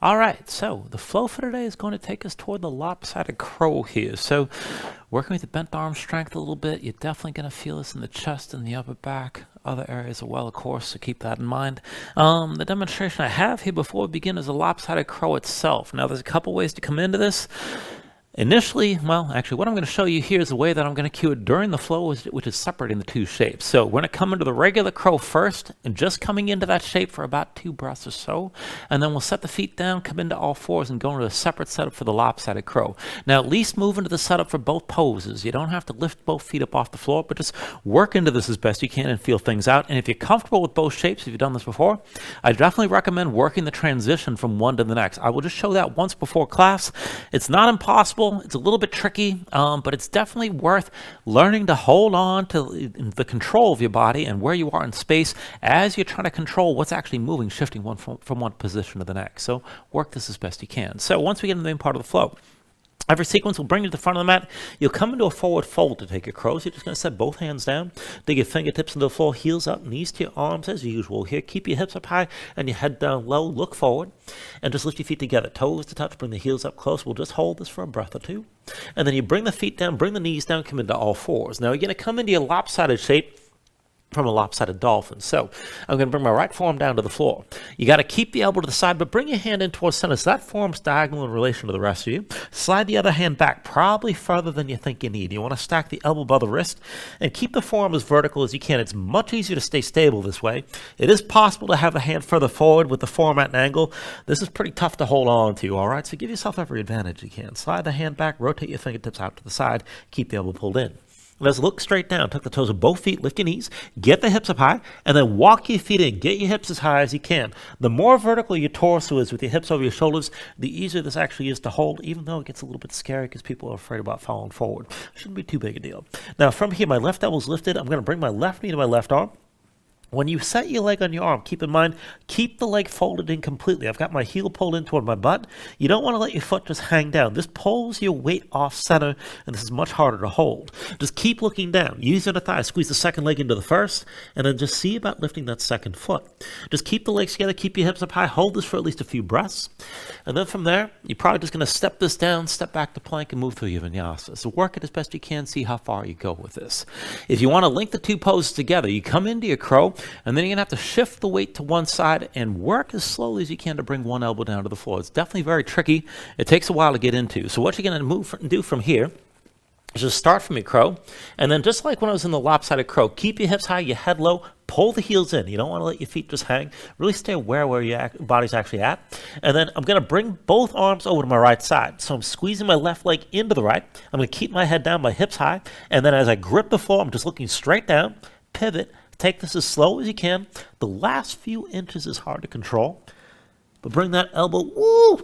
All right, so the flow for today is going to take us toward the lopsided crow here. So working with the bent arm strength a little bit, you're definitely going to feel this in the chest and the upper back, other areas as well, of course, so keep that in mind. The demonstration I have here before we begin is a lopsided crow itself. Now, there's a couple ways to come into this. Initially, well, actually, what I'm going to show you here is the way that I'm going to cue it during the flow, which is separating the two shapes. So we're going to come into the regular crow first, and just coming into that shape for about 2 breaths or so, and then we'll set the feet down, come into all fours, and go into a separate setup for the lopsided crow. Now, at least move into the setup for both poses. You don't have to lift both feet up off the floor, but just work into this as best you can and feel things out. And if you're comfortable with both shapes, if you've done this before, I definitely recommend working the transition from one to the next. I will just show that once before class. It's not impossible. It's a little bit tricky, but it's definitely worth learning to hold on to the control of your body and where you are in space as you're trying to control what's actually moving, shifting from one position to the next. So work this as best you can. So once we get in the main part of the flow, every sequence will bring you to the front of the mat. You'll come into a forward fold to take your crows. You're just going to set both hands down. Dig your fingertips into the floor, heels up, knees to your arms as usual here. Keep your hips up high and your head down low. Look forward and just lift your feet together. Toes to touch, bring the heels up close. We'll just hold this for a breath or two. And then you bring the feet down, bring the knees down, come into all fours. Now you're going to come into your lopsided shape from a lopsided dolphin. So I'm going to bring my right forearm down to the floor. You got to keep the elbow to the side, but bring your hand in towards center so that forearm's diagonal in relation to the rest of you. Slide the other hand back, probably further than you think you need. You want to stack the elbow above the wrist and keep the forearm as vertical as you can. It's much easier to stay stable this way. It is possible to have a hand further forward with the forearm at an angle. This is pretty tough to hold on to, all right? So give yourself every advantage you can. Slide the hand back, rotate your fingertips out to the side, keep the elbow pulled in. Let's look straight down. Tuck the toes of both feet, lift your knees, get the hips up high, and then walk your feet in. Get your hips as high as you can. The more vertical your torso is with your hips over your shoulders, the easier this actually is to hold, even though it gets a little bit scary because people are afraid about falling forward. Shouldn't be too big a deal. Now, from here, my left elbow's lifted. I'm going to bring my left knee to my left arm. When you set your leg on your arm, keep in mind, keep the leg folded in completely. I've got my heel pulled in toward my butt. You don't want to let your foot just hang down. This pulls your weight off center, and this is much harder to hold. Just keep looking down. Use your thigh. Squeeze the second leg into the first, and then just see about lifting that second foot. Just keep the legs together. Keep your hips up high. Hold this for at least a few breaths. And then from there, you're probably just going to step this down, step back to plank, and move through your vinyasa. So work it as best you can. See how far you go with this. If you want to link the two poses together, you come into your crow, and then you're going to have to shift the weight to one side and work as slowly as you can to bring one elbow down to the floor. It's definitely very tricky. It takes a while to get into. So what you're going to do from here is just start from your crow, and then just like when I was in the lopsided crow, keep your hips high, your head low, pull the heels in. You don't want to let your feet just hang. Really stay aware where your body's actually at. And then I'm going to bring both arms over to my right side. So I'm squeezing my left leg into the right. I'm going to keep my head down, my hips high, and then as I grip the floor, I'm just looking straight down, pivot. Take this as slow as you can. The last few inches is hard to control, but bring that elbow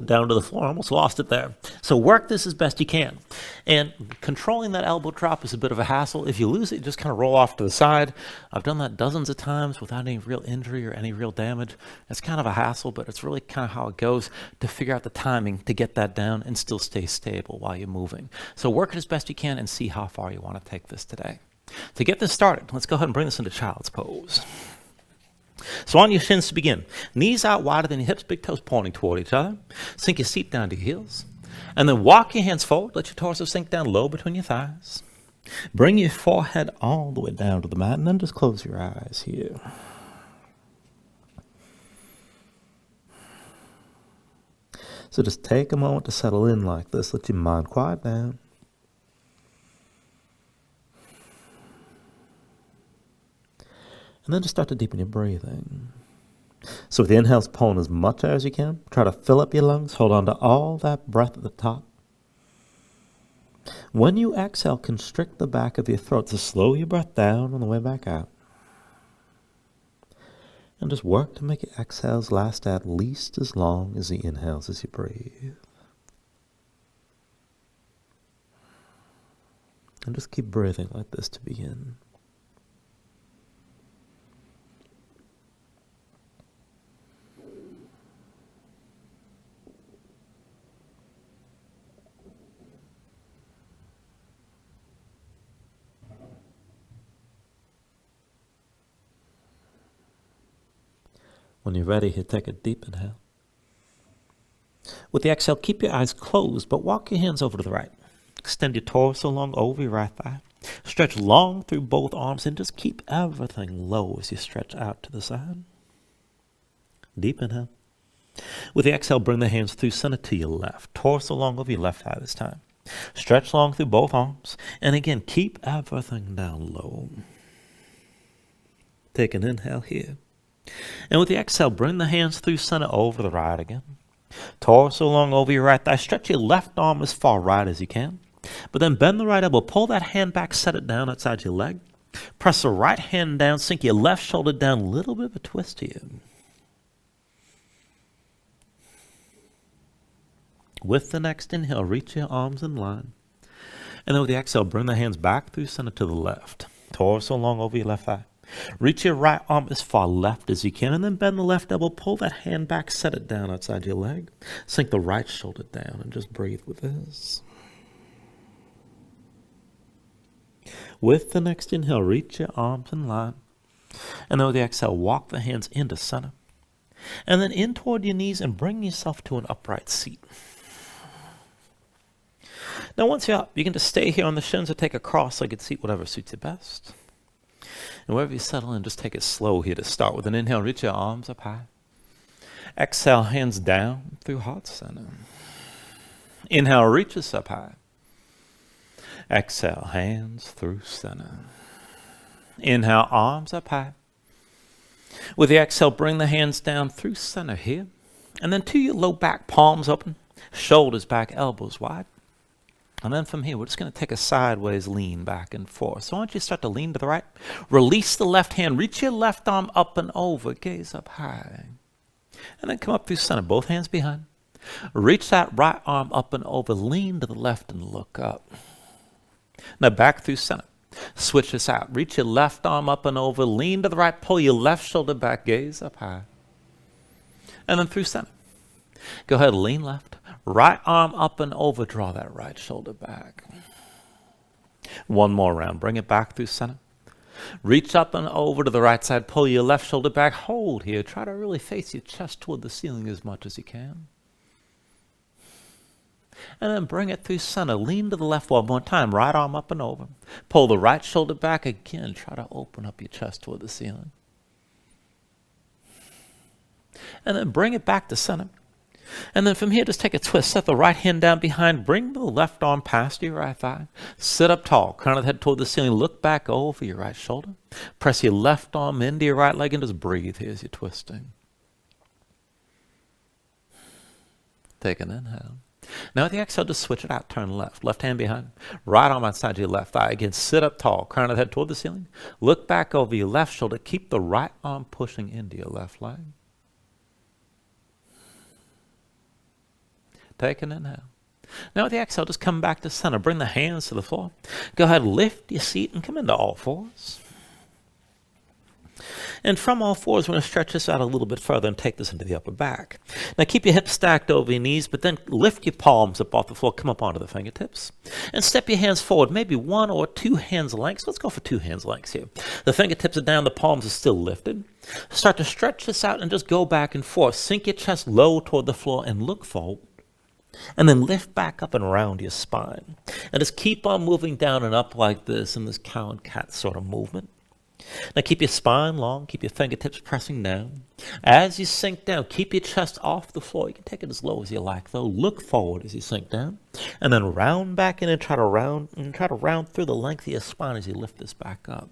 down to the floor. I almost lost it there. So work this as best you can. And controlling that elbow drop is a bit of a hassle. If you lose it, just kind of roll off to the side. I've done that dozens of times without any real injury or any real damage. It's kind of a hassle, but it's really kind of how it goes to figure out the timing to get that down and still stay stable while you're moving. So work it as best you can and see how far you want to take this today. To get this started, let's go ahead and bring this into child's pose. So on your shins to begin. Knees out wider than your hips, big toes pointing toward each other. Sink your seat down to your heels. And then walk your hands forward. Let your torso sink down low between your thighs. Bring your forehead all the way down to the mat, and then just close your eyes here. So just take a moment to settle in like this. Let your mind quiet down. And then just start to deepen your breathing. So with the inhales, pulling as much as you can. Try to fill up your lungs. Hold on to all that breath at the top. When you exhale, constrict the back of your throat to slow your breath down on the way back out. And just work to make your exhales last at least as long as the inhales as you breathe. And just keep breathing like this to begin. When you're ready, here, take a deep inhale. With the exhale, keep your eyes closed, but walk your hands over to the right. Extend your torso long over your right thigh. Stretch long through both arms and just keep everything low as you stretch out to the side. Deep inhale. With the exhale, bring the hands through center to your left. Torso long over your left thigh this time. Stretch long through both arms. And again, keep everything down low. Take an inhale here. And with the exhale, bring the hands through center over the right again. Torso long over your right thigh. Stretch your left arm as far right as you can. But then bend the right elbow. Pull that hand back. Set it down outside your leg. Press the right hand down. Sink your left shoulder down. A little bit of a twist here. With the next inhale, reach your arms in line. And then with the exhale, bring the hands back through center to the left. Torso long over your left thigh. Reach your right arm as far left as you can, and then bend the left elbow. Pull that hand back, set it down outside your leg. Sink the right shoulder down and just breathe with this. With the next inhale, reach your arms in line. And then with the exhale, walk the hands into center. And then in toward your knees and bring yourself to an upright seat. Now once you're up, you can just stay here on the shins or take a cross-legged seat, whatever suits you best. And wherever you settle in, just take it slow here to start with an inhale. Reach your arms up high. Exhale, hands down through heart center. Inhale, reach us up high. Exhale, hands through center. Inhale, arms up high. With the exhale, bring the hands down through center here. And then to your low back, palms open, shoulders back, elbows wide. And then from here, we're just going to take a sideways lean back and forth. So why don't you start to lean to the right? Release the left hand. Reach your left arm up and over. Gaze up high. And then come up through center. Both hands behind. Reach that right arm up and over. Lean to the left and look up. Now back through center. Switch this out. Reach your left arm up and over. Lean to the right. Pull your left shoulder back. Gaze up high. And then through center. Go ahead. Lean left. Right arm up and over. Draw that right shoulder back. One more round. Bring it back through center. Reach up and over to the right side. Pull your left shoulder back. Hold here. Try to really face your chest toward the ceiling as much as you can. And then bring it through center. Lean to the left one more time. Right arm up and over. Pull the right shoulder back again. Try to open up your chest toward the ceiling. And then bring it back to center. And then from here, just take a twist. Set the right hand down behind. Bring the left arm past your right thigh. Sit up tall. Crown of the head toward the ceiling. Look back over your right shoulder. Press your left arm into your right leg and just breathe here as you're twisting. Take an inhale. Now with the exhale, just switch it out. Turn left. Left hand behind. Right arm outside your left thigh. Again, sit up tall. Crown of the head toward the ceiling. Look back over your left shoulder. Keep the right arm pushing into your left leg. Take an inhale. Now with the exhale, just come back to center. Bring the hands to the floor. Go ahead, lift your seat and come into all fours. And from all fours, we're going to stretch this out a little bit further and take this into the upper back. Now keep your hips stacked over your knees, but then lift your palms up off the floor. Come up onto the fingertips. And step your hands forward, maybe 1 or 2 hands lengths. Let's go for 2 hands lengths here. The fingertips are down, the palms are still lifted. Start to stretch this out and just go back and forth. Sink your chest low toward the floor and look forward. And then lift back up and around your spine. And just keep on moving down and up like this in this cow and cat sort of movement. Now keep your spine long, keep your fingertips pressing down. As you sink down, keep your chest off the floor. You can take it as low as you like though. Look forward as you sink down. And then round back in and try to round through the length of your spine as you lift this back up.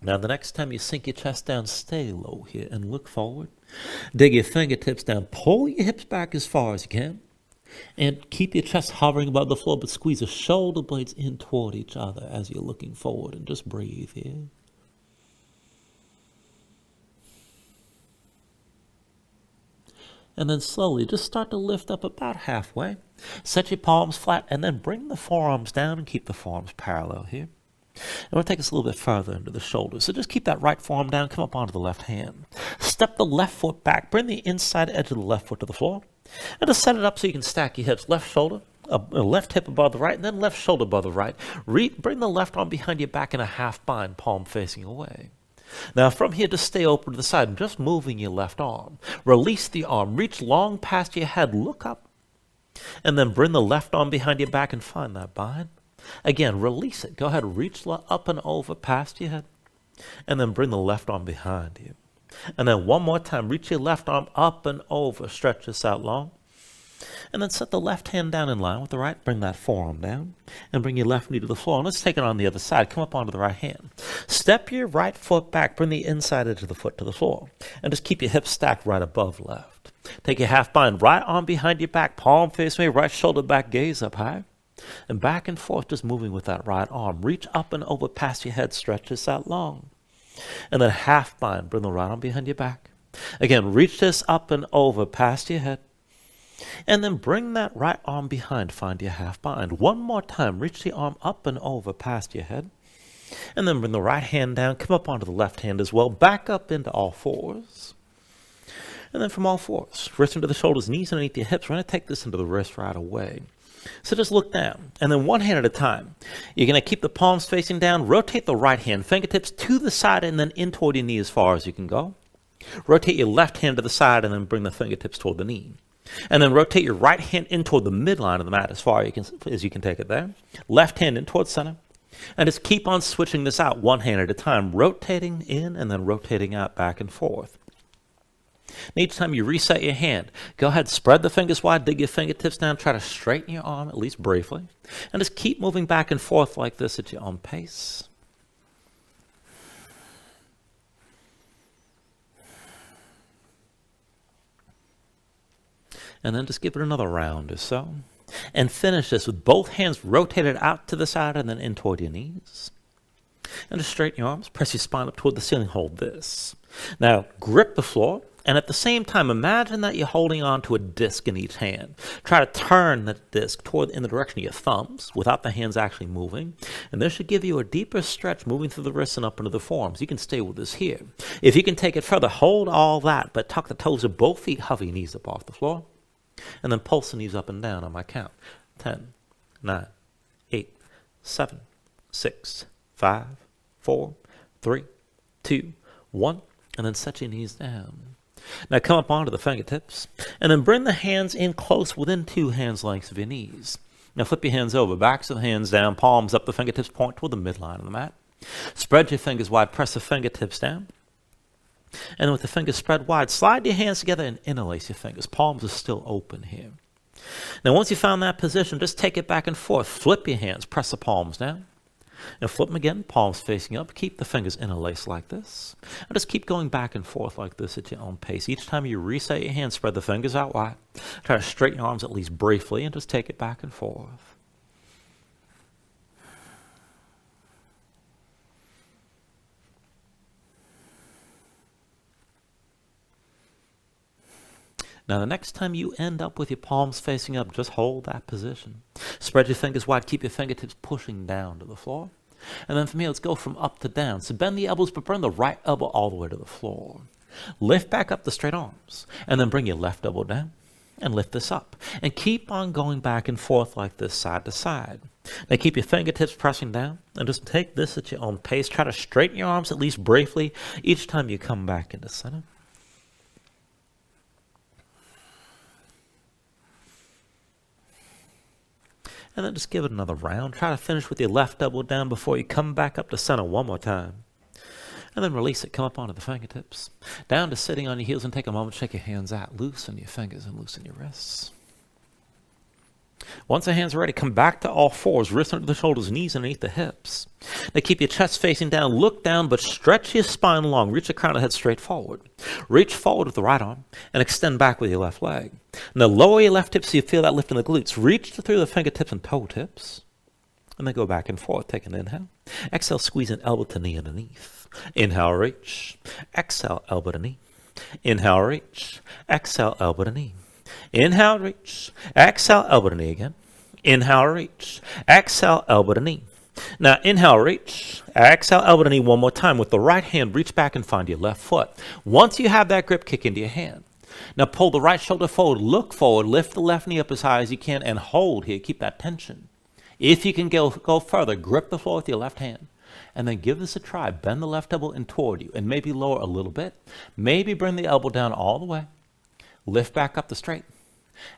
Now the next time you sink your chest down, stay low here and look forward. Dig your fingertips down. Pull your hips back as far as you can. And keep your chest hovering above the floor, but squeeze the shoulder blades in toward each other as you're looking forward. And just breathe here. And then slowly just start to lift up about halfway. Set your palms flat and then bring the forearms down and keep the forearms parallel here. And we'll take us a little bit further into the shoulders. So just keep that right forearm down. Come up onto the left hand. Step the left foot back. Bring the inside edge of the left foot to the floor. And just set it up so you can stack your hips. Left shoulder, left hip above the right, and then left shoulder above the right. Bring the left arm behind your back in a half bind, palm facing away. Now from here, just stay open to the side and just moving your left arm. Release the arm, reach long past your head, look up, and then bring the left arm behind your back and find that bind. Again, release it. Go ahead, reach up and over past your head, and then bring the left arm behind you. And then one more time, reach your left arm up and over, stretch this out long. And then set the left hand down in line with the right. Bring that forearm down and bring your left knee to the floor. And let's take it on the other side. Come up onto the right hand. Step your right foot back. Bring the inside edge of the foot to the floor. And just keep your hips stacked right above left. Take your half bind. Right arm behind your back. Palm face away. Right shoulder back. Gaze up high. And back and forth, just moving with that right arm. Reach up and over past your head. Stretch this out long. And then half bind. Bring the right arm behind your back. Again, reach this up and over past your head. And then bring that right arm behind, find your half bind. One more time, reach the arm up and over past your head. And then bring the right hand down, come up onto the left hand as well, back up into all fours. And then from all fours, wrists into the shoulders, knees underneath your hips. We're going to take this into the wrist right away. So just look down, and then one hand at a time. You're going to keep the palms facing down, rotate the right hand, fingertips to the side, and then in toward your knee as far as you can go. Rotate your left hand to the side, and then bring the fingertips toward the knee. And then rotate your right hand in toward the midline of the mat as far as you can take it there. Left hand in towards center. And just keep on switching this out one hand at a time, rotating in and then rotating out back and forth. And each time you reset your hand, go ahead, spread the fingers wide, dig your fingertips down, try to straighten your arm, at least briefly. And just keep moving back and forth like this at your own pace. And then just give it another round or so. And finish this with both hands rotated out to the side and then in toward your knees. And just straighten your arms, press your spine up toward the ceiling, hold this. Now grip the floor, and at the same time imagine that you're holding on to a disc in each hand. Try to turn the disc in the direction of your thumbs without the hands actually moving. And this should give you a deeper stretch moving through the wrists and up into the forearms. You can stay with this here. If you can take it further, hold all that, but tuck the toes of both feet, hover your knees up off the floor. And then pulse the knees up and down on my count. 10, 9, 8, 7, 6, 5, 4, 3, 2, 1. And then set your knees down. Now come up onto the fingertips. And then bring the hands in close within 2 hands lengths of your knees. Now flip your hands over. Backs of the hands down. Palms up. The fingertips point toward the midline of the mat. Spread your fingers wide. Press the fingertips down. And with the fingers spread wide, slide your hands together and interlace your fingers. Palms are still open here. Now once you found that position, just take it back and forth. Flip your hands, press the palms down. And flip them again, palms facing up. Keep the fingers interlaced like this. And just keep going back and forth like this at your own pace. Each time you reset your hands, spread the fingers out wide. Try to straighten your arms at least briefly and just take it back and forth. Now, the next time you end up with your palms facing up, just hold that position. Spread your fingers wide. Keep your fingertips pushing down to the floor. And then from here, let's go from up to down. So bend the elbows, but bring the right elbow all the way to the floor. Lift back up the straight arms. And then bring your left elbow down. And lift this up. And keep on going back and forth like this, side to side. Now, keep your fingertips pressing down. And just take this at your own pace. Try to straighten your arms at least briefly each time you come back into center. And then just give it another round. Try to finish with your left elbow down before you come back up to center one more time. And then release it. Come up onto the fingertips. Down to sitting on your heels and take a moment to shake your hands out. Loosen your fingers and loosen your wrists. Once the hands are ready, come back to all fours. Wrists under the shoulders, knees underneath the hips. Now keep your chest facing down. Look down, but stretch your spine long. Reach the crown of the head straight forward. Reach forward with the right arm and extend back with your left leg. Now lower your left hip so you feel that lift in the glutes. Reach through the fingertips and toe tips. And then go back and forth. Take an inhale. Exhale, squeeze an elbow to knee underneath. Inhale, reach. Exhale, elbow to knee. Inhale, reach. Exhale, elbow to knee. Inhale, reach. Exhale, elbow to knee again. Inhale, reach. Exhale, elbow to knee. Now, inhale, reach. Exhale, elbow to knee one more time. With the right hand, reach back and find your left foot. Once you have that grip, kick into your hand. Now pull the right shoulder forward, look forward, lift the left knee up as high as you can, and hold here. Keep that tension. If you can go further, grip the floor with your left hand. And then give this a try. Bend the left elbow in toward you and maybe lower a little bit. Maybe bring the elbow down all the way. Lift back up to straight.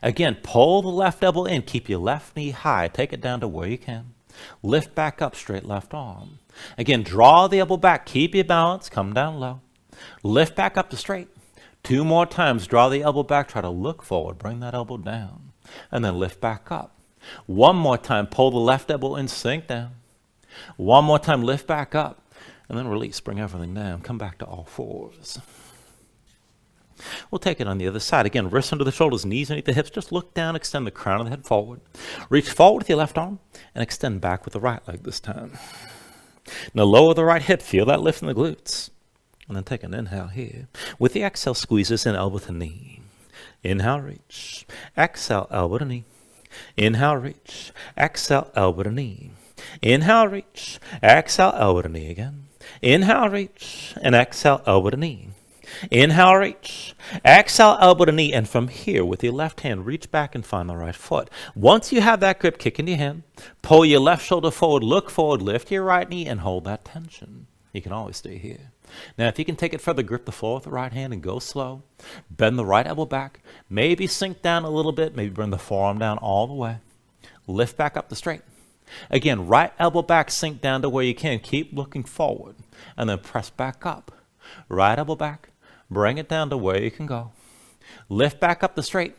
Again, pull the left elbow in. Keep your left knee high. Take it down to where you can. Lift back up, straight left arm. Again, draw the elbow back. Keep your balance. Come down low. Lift back up to straight. 2 more times. Draw the elbow back. Try to look forward. Bring that elbow down. And then lift back up. 1 more time. Pull the left elbow in. Sink down. 1 more time. Lift back up. And then release. Bring everything down. Come back to all fours. We'll take it on the other side. Again, wrists under the shoulders, knees underneath the hips. Just look down, extend the crown of the head forward. Reach forward with your left arm and extend back with the right leg this time. Now lower the right hip. Feel that lift in the glutes. And then take an inhale here. With the exhale, squeeze this in, elbow to knee. Inhale, reach. Exhale, elbow to knee. Inhale, reach. Exhale, elbow to knee. Inhale, reach. Exhale, elbow to knee again. Inhale, reach. And exhale, elbow to knee. Inhale, reach. Exhale, elbow to knee. And from here, with your left hand, reach back and find the right foot. Once you have that grip, kick into your hand. Pull your left shoulder forward, look forward, lift your right knee, and hold that tension. You can always stay here. Now, if you can take it further, grip the floor with the right hand and go slow. Bend the right elbow back. Maybe sink down a little bit. Maybe bring the forearm down all the way. Lift back up to straight. Again, right elbow back, sink down to where you can. Keep looking forward. And then press back up. Right elbow back. Bring it down to where you can go. Lift back up to straight.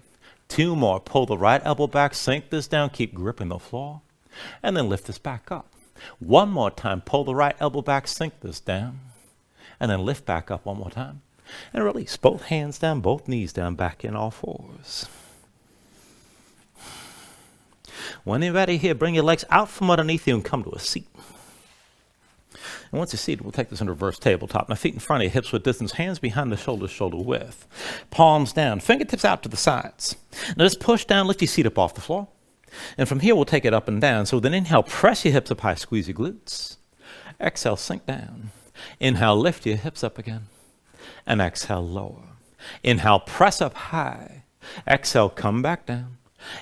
2 more. Pull the right elbow back. Sink this down. Keep gripping the floor. And then lift this back up. 1 more time. Pull the right elbow back. Sink this down. And then lift back up 1 more time. And release. Both hands down. Both knees down. Back in all fours. When you're ready here, bring your legs out from underneath you and come to a seat. And once you're seated, we'll take this in reverse tabletop. Now, feet in front of you, hips width distance, hands behind the shoulders, shoulder width. Palms down, fingertips out to the sides. Now, just push down, lift your seat up off the floor. And from here, we'll take it up and down. So with an inhale, press your hips up high, squeeze your glutes. Exhale, sink down. Inhale, lift your hips up again. And exhale, lower. Inhale, press up high. Exhale, come back down.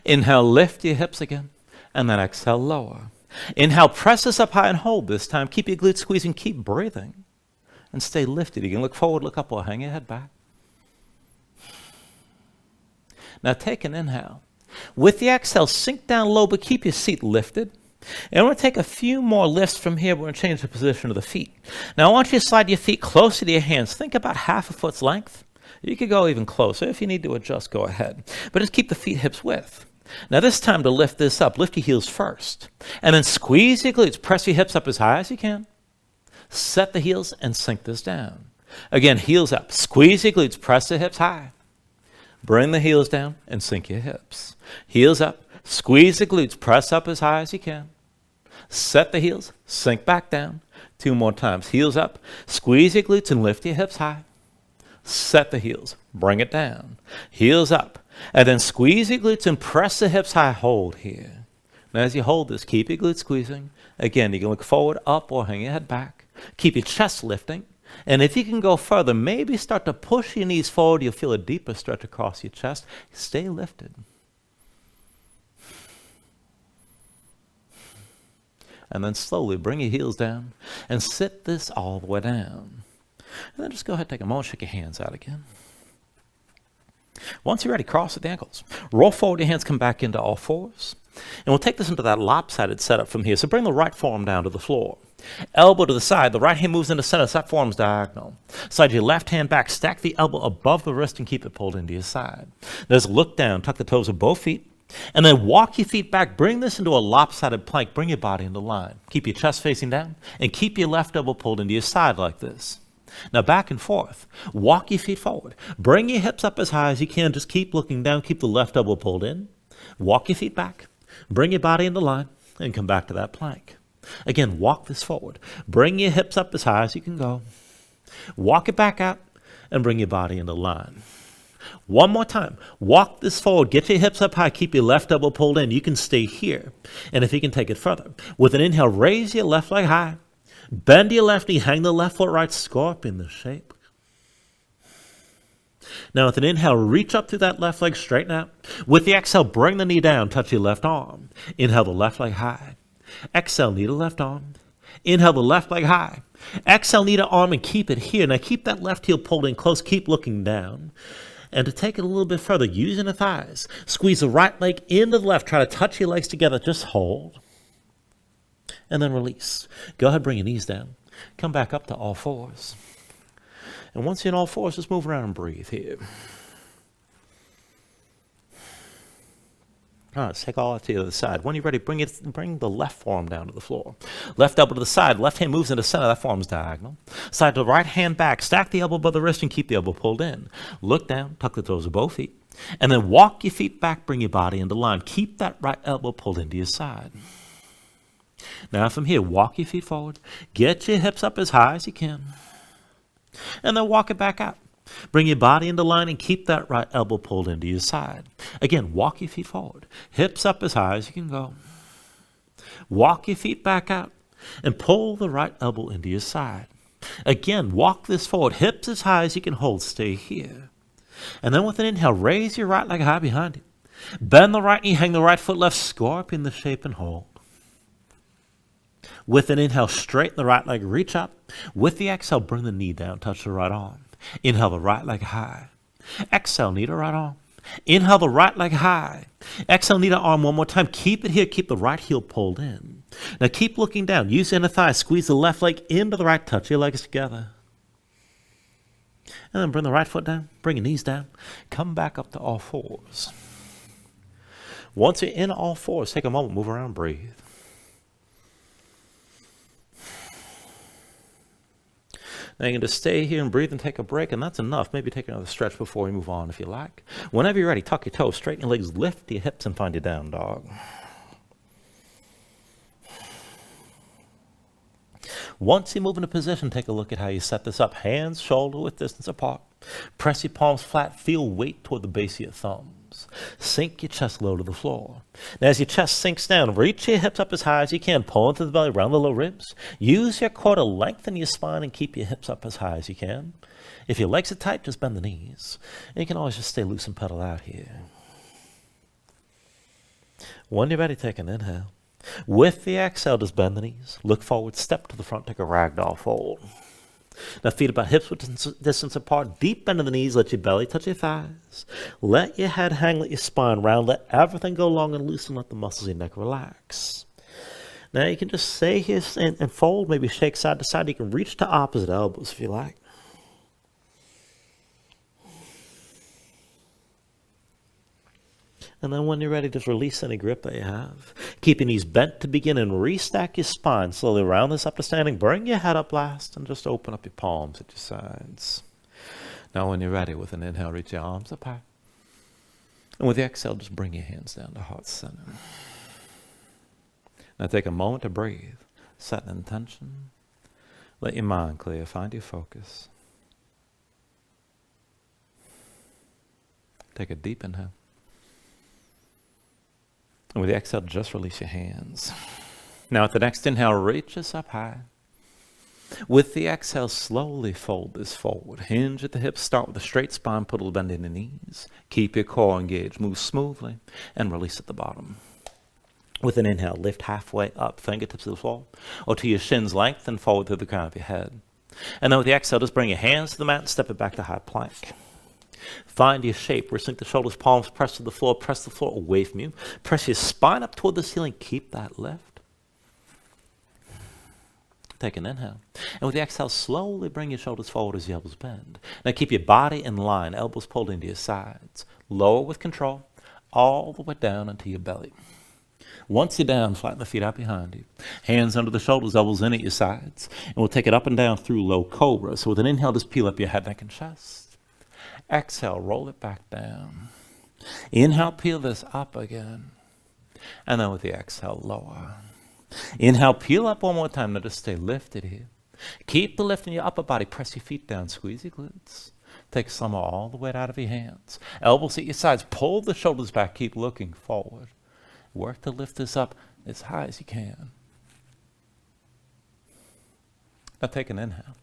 Inhale, lift your hips again. And then exhale, lower. Inhale, press this up high and hold this time. Keep your glutes squeezing, keep breathing. And stay lifted. You can look forward, look up, or hang your head back. Now take an inhale. With the exhale, sink down low, but keep your seat lifted. And we're going to take a few more lifts from here. We're going to change the position of the feet. Now I want you to slide your feet closer to your hands. Think about half a foot's length. You could go even closer. If you need to adjust, go ahead. But just keep the feet hips width. Now this time to lift this up, lift your heels first. And then squeeze your glutes. Press your hips up as high as you can. Set the heels and sink this down. Again, heels up. Squeeze your glutes. Press the hips high. Bring the heels down and sink your hips. Heels up. Squeeze the glutes. Press up as high as you can. Set the heels. Sink back down. 2 more times. Heels up. Squeeze your glutes and lift your hips high. Set the heels. Bring it down. Heels up. And then squeeze your glutes and press the hips high. Hold here. Now as you hold this, keep your glutes squeezing. Again, you can look forward, up, or hang your head back. Keep your chest lifting. And if you can go further, maybe start to push your knees forward. You'll feel a deeper stretch across your chest. Stay lifted. And then slowly bring your heels down and sit this all the way down. And then just go ahead and take a moment, shake your hands out again. Once you're ready, cross at the ankles. Roll forward, your hands come back into all fours. And we'll take this into that lopsided setup from here. So bring the right forearm down to the floor. Elbow to the side. The right hand moves into center. So that forearm's diagonal. Slide your left hand back. Stack the elbow above the wrist and keep it pulled into your side. Now just look down. Tuck the toes of both feet. And then walk your feet back. Bring this into a lopsided plank. Bring your body into line. Keep your chest facing down. And keep your left elbow pulled into your side like this. Now back and forth. Walk your feet forward. Bring your hips up as high as you can. Just keep looking down. Keep the left elbow pulled in. Walk your feet back. Bring your body into line and come back to that plank. Again, walk this forward. Bring your hips up as high as you can go. Walk it back out and bring your body into line. 1 more time. Walk this forward. Get your hips up high. Keep your left elbow pulled in. You can stay here. And if you can take it further, with an inhale, raise your left leg high. Bend your left knee. Hang the left foot right. Scorpion the shape. Now with an inhale, reach up through that left leg, straighten out. With the exhale, bring the knee down, touch your left arm. Inhale the left leg high. Exhale, knee to left arm. Inhale the left leg high. Exhale, knee to arm, and keep it here. Now keep that left heel pulled in close, keep looking down. And to take it a little bit further, using the thighs, squeeze the right leg into the left, try to touch your legs together, just hold. And then release. Go ahead, bring your knees down. Come back up to all fours. And once you're in all fours, just move around and breathe here. All right, let's take all that to the other side. When you're ready, bring the left forearm down to the floor. Left elbow to the side. Left hand moves into the center. That forearm's diagonal. Side to the right hand back. Stack the elbow above the wrist and keep the elbow pulled in. Look down. Tuck the toes of both feet. And then walk your feet back. Bring your body into line. Keep that right elbow pulled into your side. Now from here, walk your feet forward. Get your hips up as high as you can. And then walk it back out. Bring your body into line and keep that right elbow pulled into your side. Again, walk your feet forward. Hips up as high as you can go. Walk your feet back out and pull the right elbow into your side. Again, walk this forward. Hips as high as you can hold. Stay here. And then with an inhale, raise your right leg high behind you. Bend the right knee, hang the right foot left, scorpion the shape and hold. With an inhale, straighten the right leg, reach up. With the exhale, bring the knee down, touch the right arm. Inhale the right leg high. Exhale, knee to right arm. Inhale the right leg high. Exhale, knee to arm one more time. Keep it here. Keep the right heel pulled in. Now keep looking down. Use the inner thigh. Squeeze the left leg into the right. Touch your legs together. And then bring the right foot down. Bring your knees down. Come back up to all fours. Once you're in all fours, take a moment, move around, breathe. Now you can just stay here and breathe and take a break, and that's enough. Maybe take another stretch before we move on if you like. Whenever you're ready, tuck your toes, straighten your legs, lift your hips, and find your down dog. Once you move into position, take a look at how you set this up. Hands shoulder width distance apart. Press your palms flat. Feel weight toward the base of your thumbs. Sink your chest low to the floor. Now as your chest sinks down, reach your hips up as high as you can. Pull into the belly, around the low ribs. Use your core to lengthen your spine and keep your hips up as high as you can. If your legs are tight, just bend the knees. And you can always just stay loose and pedal out here. When you're ready, take an inhale. With the exhale, just bend the knees. Look forward, step to the front, take a ragdoll fold. Now feet about hips width distance apart. Deep bend of the knees. Let your belly touch your thighs. Let your head hang. Let your spine round. Let everything go long and loose, and let the muscles of your neck relax. Now you can just stay here and fold. Maybe shake side to side. You can reach to opposite elbows if you like. And then when you're ready, just release any grip that you have. Keep your knees bent to begin and restack your spine. Slowly round this up to standing. Bring your head up last and just open up your palms at your sides. Now when you're ready, with an inhale, reach your arms up high. And with the exhale, just bring your hands down to heart center. Now take a moment to breathe. Set an intention. Let your mind clear. Find your focus. Take a deep inhale. And with the exhale, just release your hands. Now with the next inhale, reach us up high. With the exhale, slowly fold this forward. Hinge at the hips. Start with a straight spine. Put a little bend in the knees. Keep your core engaged. Move smoothly. And release at the bottom. With an inhale, lift halfway up. Fingertips to the floor. Or to your shins, lengthen forward through the crown of your head. And then with the exhale, just bring your hands to the mat and step it back to high plank. Find your shape. Resync the shoulders, palms press to the floor. Press the floor away from you. Press your spine up toward the ceiling. Keep that lift. Take an inhale. And with the exhale, slowly bring your shoulders forward as your elbows bend. Now keep your body in line. Elbows pulled into your sides. Lower with control. All the way down into your belly. Once you're down, flatten the feet out behind you. Hands under the shoulders, elbows in at your sides. And we'll take it up and down through low cobra. So with an inhale, just peel up your head, neck, and chest. Exhale, roll it back down. Inhale, peel this up again. And then with the exhale, lower. Inhale, peel up one more time. Now just stay lifted here. Keep the lift in your upper body. Press your feet down. Squeeze your glutes. Take some all the weight out of your hands. Elbows at your sides. Pull the shoulders back. Keep looking forward. Work to lift this up as high as you can. Now take an inhale.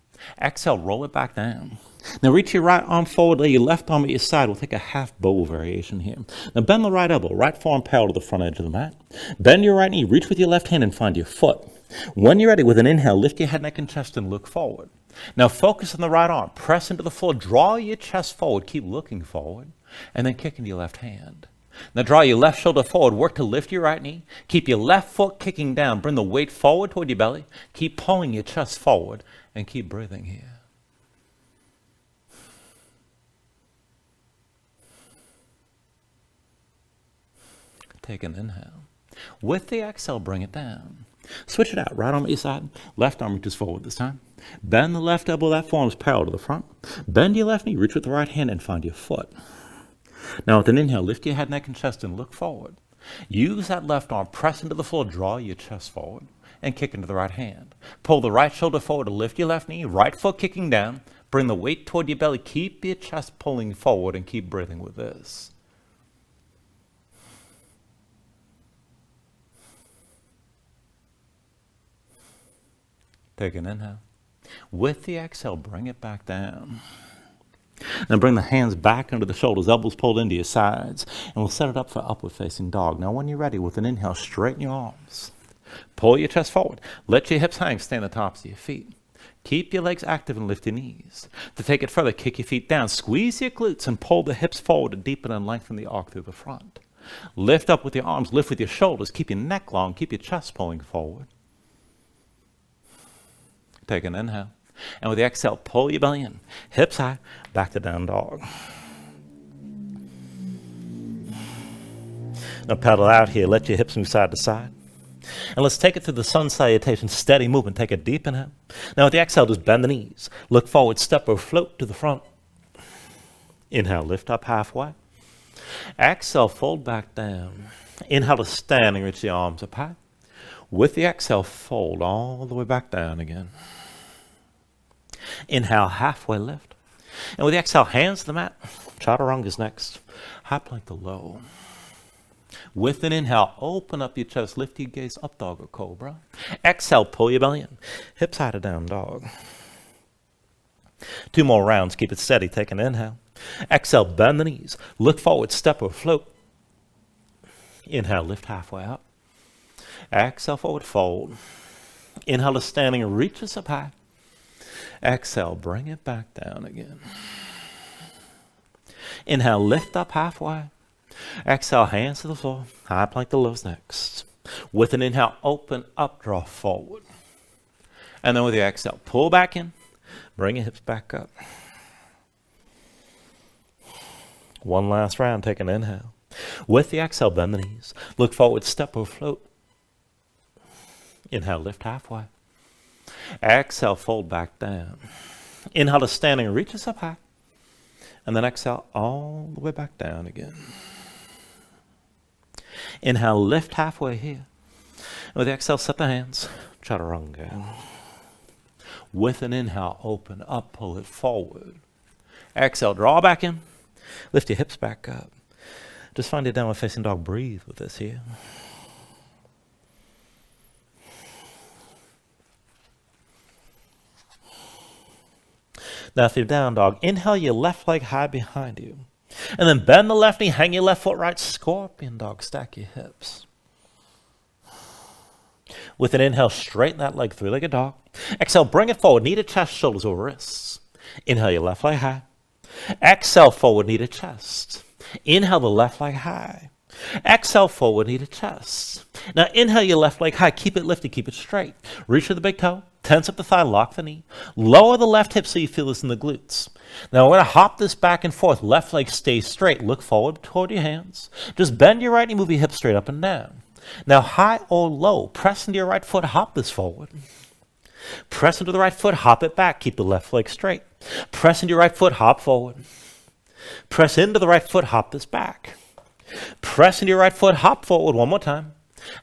Exhale, roll it back down. Now reach your right arm forward, lay your left arm at your side. We'll take a half bow variation here. Now bend the right elbow, right forearm parallel to the front edge of the mat. Bend your right knee, reach with your left hand and find your foot. When you're ready, with an inhale, lift your head, neck, and chest and look forward. Now focus on the right arm, press into the floor, draw your chest forward, keep looking forward, and then kick into your left hand. Now draw your left shoulder forward, work to lift your right knee, keep your left foot kicking down, bring the weight forward toward your belly, keep pulling your chest forward, and keep breathing here. Take an inhale. With the exhale, bring it down. Switch it out. Right arm at your side. Left arm reaches forward this time. Bend the left elbow. That forearm is parallel to the front. Bend your left knee. Reach with the right hand and find your foot. Now with an inhale, lift your head, neck, and chest and look forward. Use that left arm. Press into the floor. Draw your chest forward and kick into the right hand. Pull the right shoulder forward to lift your left knee. Right foot kicking down. Bring the weight toward your belly. Keep your chest pulling forward and keep breathing with this. Take an inhale. With the exhale, bring it back down. Now bring the hands back under the shoulders, elbows pulled into your sides, and we'll set it up for upward facing dog. Now when you're ready, with an inhale, straighten your arms. Pull your chest forward. Let your hips hang, stay on the tops of your feet. Keep your legs active and lift your knees. To take it further, kick your feet down, squeeze your glutes, and pull the hips forward to deepen and lengthen the arc through the front. Lift up with your arms, lift with your shoulders, keep your neck long, keep your chest pulling forward. Take an inhale. And with the exhale, pull your belly in. Hips high, back to down dog. Now pedal out here. Let your hips move side to side. And let's take it through the sun salutation. Steady movement. Take a deep inhale. Now with the exhale, just bend the knees. Look forward, step or float to the front. Inhale, lift up halfway. Exhale, fold back down. Inhale to standing, reach the arms up high. With the exhale, fold all the way back down again. Inhale, halfway lift. And with the exhale, hands to the mat. Chaturanga's next. High plank to low. With an inhale, open up your chest. Lift your gaze up, dog or cobra. Exhale, pull your belly in. Hips high to down dog. 2 more rounds. Keep it steady. Take an inhale. Exhale, bend the knees. Look forward, step or float. Inhale, lift halfway up. Exhale, forward fold. Inhale to standing, reaches up high. Exhale, bring it back down again. Inhale, lift up halfway. Exhale, hands to the floor. High plank to lows next. With an inhale, open up, draw forward. And then with the exhale, pull back in. Bring your hips back up. 1 last round, take an inhale. With the exhale, bend the knees. Look forward, step or float. Inhale, lift halfway. Exhale, fold back down. Inhale to standing, reaches up high. And then exhale all the way back down again. Inhale, lift halfway here. And with the exhale, set the hands. Chaturanga. With an inhale, open up, pull it forward. Exhale, draw back in. Lift your hips back up. Just find your downward facing dog. Breathe with this here. Now if you're down dog, inhale your left leg high behind you. And then bend the left knee, hang your left foot right, scorpion dog, stack your hips. With an inhale, straighten that leg, 3-legged dog. Exhale, bring it forward, knee to chest, shoulders over wrists. Inhale your left leg high. Exhale, forward, knee to chest. Inhale the left leg high. Exhale, forward, knee to chest. Now inhale your left leg high, keep it lifted, keep it straight. Reach for the big toe. Tense up the thigh, lock the knee. Lower the left hip so you feel this in the glutes. Now we're going to hop this back and forth. Left leg stays straight. Look forward toward your hands. Just bend your right knee, move your hips straight up and down. Now high or low, press into your right foot, hop this forward. Press into the right foot, hop it back. Keep the left leg straight. Press into your right foot, hop forward. Press into the right foot, hop this back. Press into your right foot, hop forward 1 more time.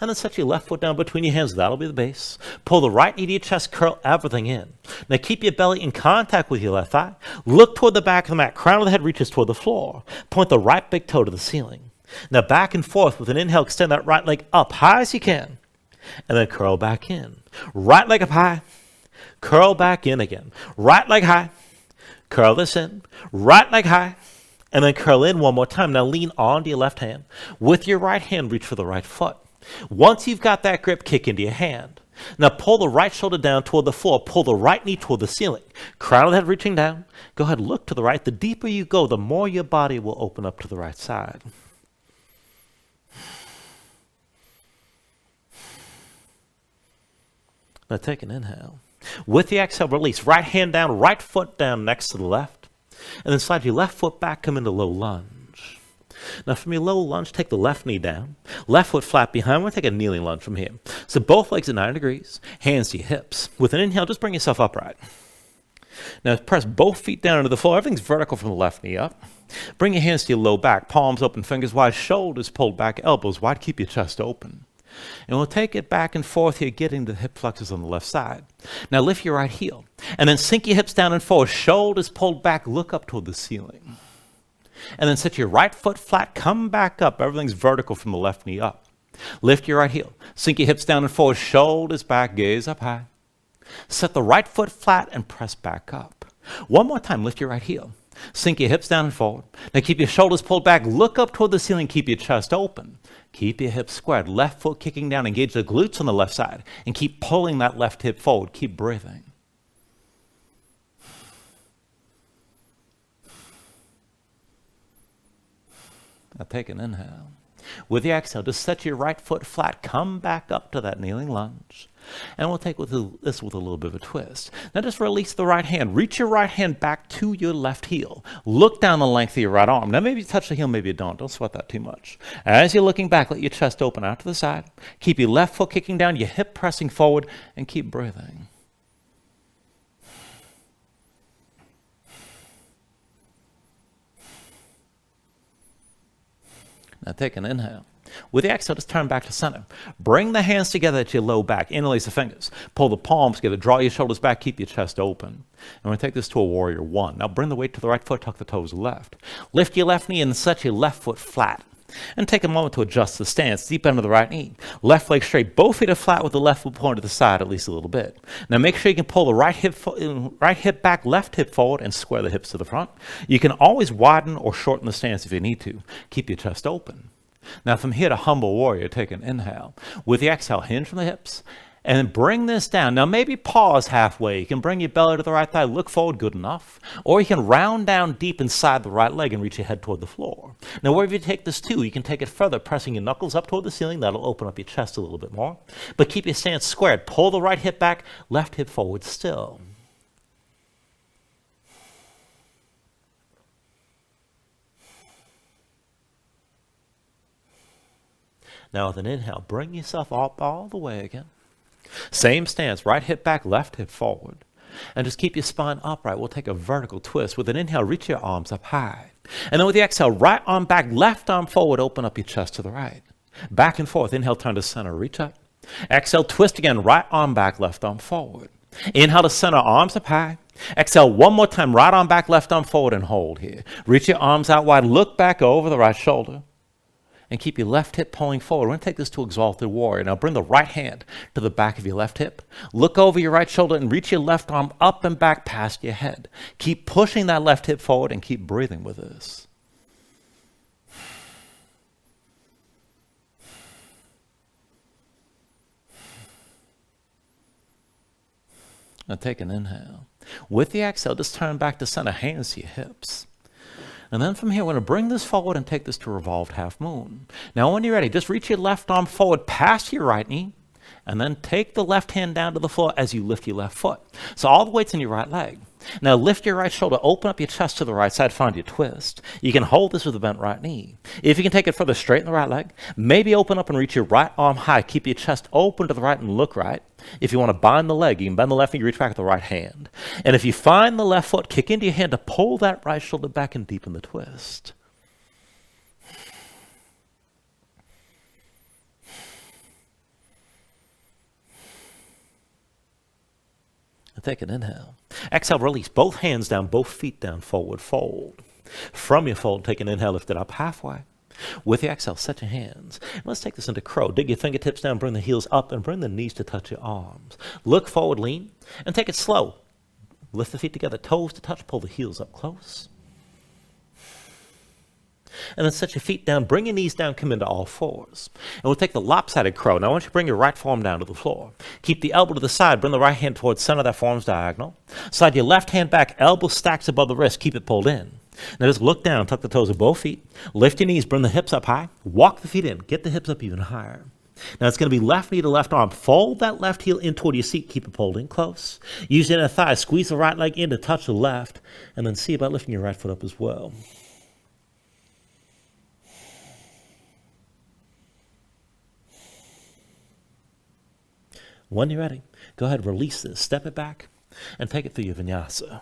And then set your left foot down between your hands. That'll be the base. Pull the right knee to your chest, curl everything in. Now keep your belly in contact with your left thigh. Look toward the back of the mat. Crown of the head reaches toward the floor. Point the right big toe to the ceiling. Now back and forth with an inhale, extend that right leg up high as you can. And then curl back in. Right leg up high. Curl back in again. Right leg high. Curl this in. Right leg high. And then curl in one more time. Now lean onto your left hand. With your right hand, reach for the right foot. Once you've got that grip, kick into your hand. Now pull the right shoulder down toward the floor. Pull the right knee toward the ceiling. Crown of the head reaching down. Go ahead, look to the right. The deeper you go, the more your body will open up to the right side. Now take an inhale. With the exhale, release. Right hand down, right foot down next to the left. And then slide your left foot back, come into low lunge. Now from your low lunge, take the left knee down. Left foot flat behind. We're going to take a kneeling lunge from here. So both legs at 90 degrees. Hands to your hips. With an inhale, just bring yourself upright. Now press both feet down into the floor. Everything's vertical from the left knee up. Bring your hands to your low back. Palms open, fingers wide, shoulders pulled back, elbows wide. Keep your chest open. And we'll take it back and forth here, getting the hip flexors on the left side. Now lift your right heel. And then sink your hips down and forward. Shoulders pulled back. Look up toward the ceiling. And then set your right foot flat. Come back up. Everything's vertical from the left knee up. Lift your right heel. Sink your hips down and forward. Shoulders back. Gaze up high. Set the right foot flat and press back up. One more time. Lift your right heel. Sink your hips down and forward. Now keep your shoulders pulled back. Look up toward the ceiling. Keep your chest open. Keep your hips squared. Left foot kicking down. Engage the glutes on the left side. And keep pulling that left hip forward. Keep breathing. Now take an inhale. With the exhale, just set your right foot flat. Come back up to that kneeling lunge. And we'll take this with a little bit of a twist. Now just release the right hand. Reach your right hand back to your left heel. Look down the length of your right arm. Now maybe you touch the heel, maybe you don't. Don't sweat that too much. As you're looking back, let your chest open out to the side. Keep your left foot kicking down, your hip pressing forward, and keep breathing. Now take an inhale. With the exhale, just turn back to center. Bring the hands together at your low back. Interlace the fingers. Pull the palms together. Draw your shoulders back. Keep your chest open. And we're going to take this to a warrior one. Now bring the weight to the right foot. Tuck the toes left. Lift your left knee and set your left foot flat. And take a moment to adjust the stance. Deep end of the right knee. Left leg straight. Both feet are flat with the left foot pointed to the side at least a little bit. Now make sure you can pull the right hip back, left hip forward, and square the hips to the front. You can always widen or shorten the stance if you need to. Keep your chest open. Now from here to humble warrior, take an inhale. With the exhale, hinge from the hips. And then bring this down. Now maybe pause halfway. You can bring your belly to the right thigh. Look forward, good enough. Or you can round down deep inside the right leg and reach your head toward the floor. Now wherever you take this to, you can take it further, pressing your knuckles up toward the ceiling. That'll open up your chest a little bit more. But keep your stance squared. Pull the right hip back, left hip forward still. Now with an inhale, bring yourself up all the way again. Same stance, right hip back, left hip forward. And just keep your spine upright. We'll take a vertical twist. With an inhale, reach your arms up high. And then with the exhale, right arm back, left arm forward, open up your chest to the right. Back and forth, inhale, turn to center, reach up. Exhale, twist again, right arm back, left arm forward. Inhale to center, arms up high. Exhale one more time, right arm back, left arm forward, and hold here. Reach your arms out wide, look back over the right shoulder. And keep your left hip pulling forward. We're going to take this to Exalted Warrior. Now bring the right hand to the back of your left hip. Look over your right shoulder and reach your left arm up and back past your head. Keep pushing that left hip forward and keep breathing with this. Now take an inhale. With the exhale, just turn back to center, hands to your hips. And then from here, we're going to bring this forward and take this to revolved half moon. Now when you're ready, just reach your left arm forward past your right knee, and then take the left hand down to the floor as you lift your left foot. So all the weight's in your right leg. Now lift your right shoulder, open up your chest to the right side, find your twist. You can hold this with the bent right knee. If you can take it further, straighten the right leg. Maybe open up and reach your right arm high. Keep your chest open to the right and look right. If you want to bind the leg, you can bend the left knee, reach back with the right hand. And if you find the left foot, kick into your hand to pull that right shoulder back and deepen the twist. Take an inhale. Exhale, release. Both hands down, both feet down, forward fold. From your fold, take an inhale, lift it up halfway. With your exhale, set your hands. And let's take this into crow. Dig your fingertips down, bring the heels up, and bring the knees to touch your arms. Look forward, lean, and take it slow. Lift the feet together, toes to touch, pull the heels up close. And then set your feet down, bring your knees down, come into all fours. And we'll take the lopsided crow. Now I want you to bring your right forearm down to the floor. Keep the elbow to the side, bring the right hand towards center, that forearm's diagonal. Slide your left hand back, elbow stacks above the wrist, keep it pulled in. Now just look down, tuck the toes of both feet, lift your knees, bring the hips up high, walk the feet in, get the hips up even higher. Now it's going to be left knee to left arm. Fold that left heel in toward your seat, keep it pulled in close. Use your inner thigh, squeeze the right leg in to touch the left, and then see about lifting your right foot up as well. When you're ready, go ahead and release this, step it back, and take it through your vinyasa.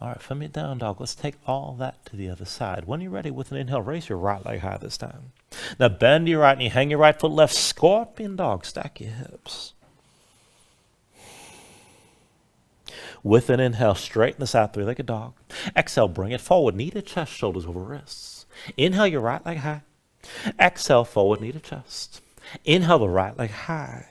All right, from your down dog, let's take all that to the other side. When you're ready, with an inhale, raise your right leg high this time. Now bend your right knee, hang your right foot left, scorpion dog, stack your hips. With an inhale, straighten this out, three-legged dog. Exhale, bring it forward, knee to chest, shoulders over wrists. Inhale your right leg high. Exhale, forward, knee to chest. Inhale the right leg high.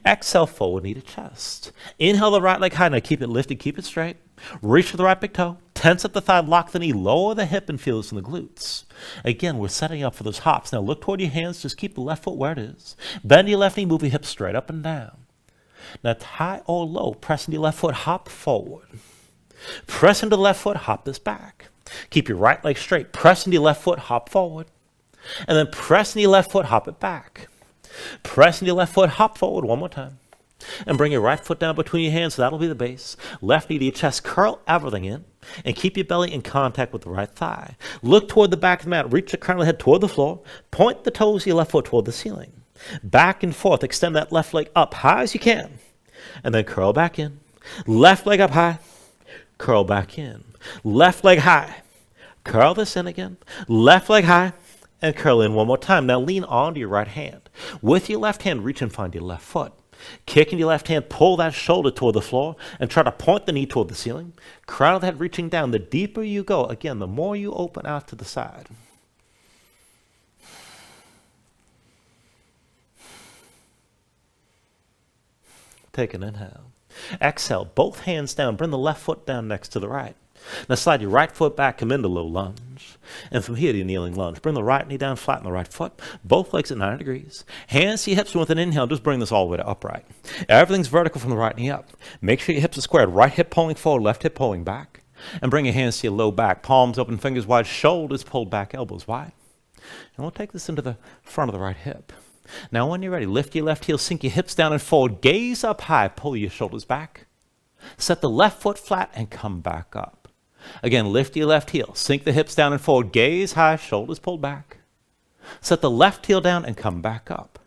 Exhale, forward, knee to chest. Inhale the right leg high. Now keep it lifted, keep it straight. Reach for the right big toe. Tense up the thigh, lock the knee, lower the hip, and feel this in the glutes. Again, we're setting up for those hops. Now look toward your hands. Just keep the left foot where it is. Bend your left knee, move your hips straight up and down. Now high or low, press into your left foot, hop forward. Press into the left foot, hop this back. Keep your right leg straight. Press into your left foot, hop forward. And then press into your left foot, hop it back. Press into your left foot, hop forward one more time. And bring your right foot down between your hands, so that'll be the base. Left knee to your chest, curl everything in, and keep your belly in contact with the right thigh. Look toward the back of the mat, reach the crown of the head toward the floor, point the toes of your left foot toward the ceiling. Back and forth, extend that left leg up high as you can, and then curl back in. Left leg up high, curl back in. Left leg high, curl this in again. Left leg high, and curl in one more time. Now lean onto your right hand. With your left hand, reach and find your left foot. Kick in your left hand, pull that shoulder toward the floor, and try to point the knee toward the ceiling. Crown of the head reaching down. The deeper you go, again, the more you open out to the side. Take an inhale. Exhale, both hands down. Bring the left foot down next to the right. Now slide your right foot back, come into low lunge. And from here to your kneeling lunge. Bring the right knee down, flatten the right foot. Both legs at 90 degrees. Hands to your hips, and with an inhale, just bring this all the way to upright. Everything's vertical from the right knee up. Make sure your hips are squared. Right hip pulling forward, left hip pulling back. And bring your hands to your low back. Palms open, fingers wide, shoulders pulled back, elbows wide. And we'll take this into the front of the right hip. Now when you're ready, lift your left heel, sink your hips down and forward. Gaze up high, pull your shoulders back. Set the left foot flat and come back up. Again, lift your left heel, sink the hips down and forward, gaze high, shoulders pulled back. Set the left heel down and come back up.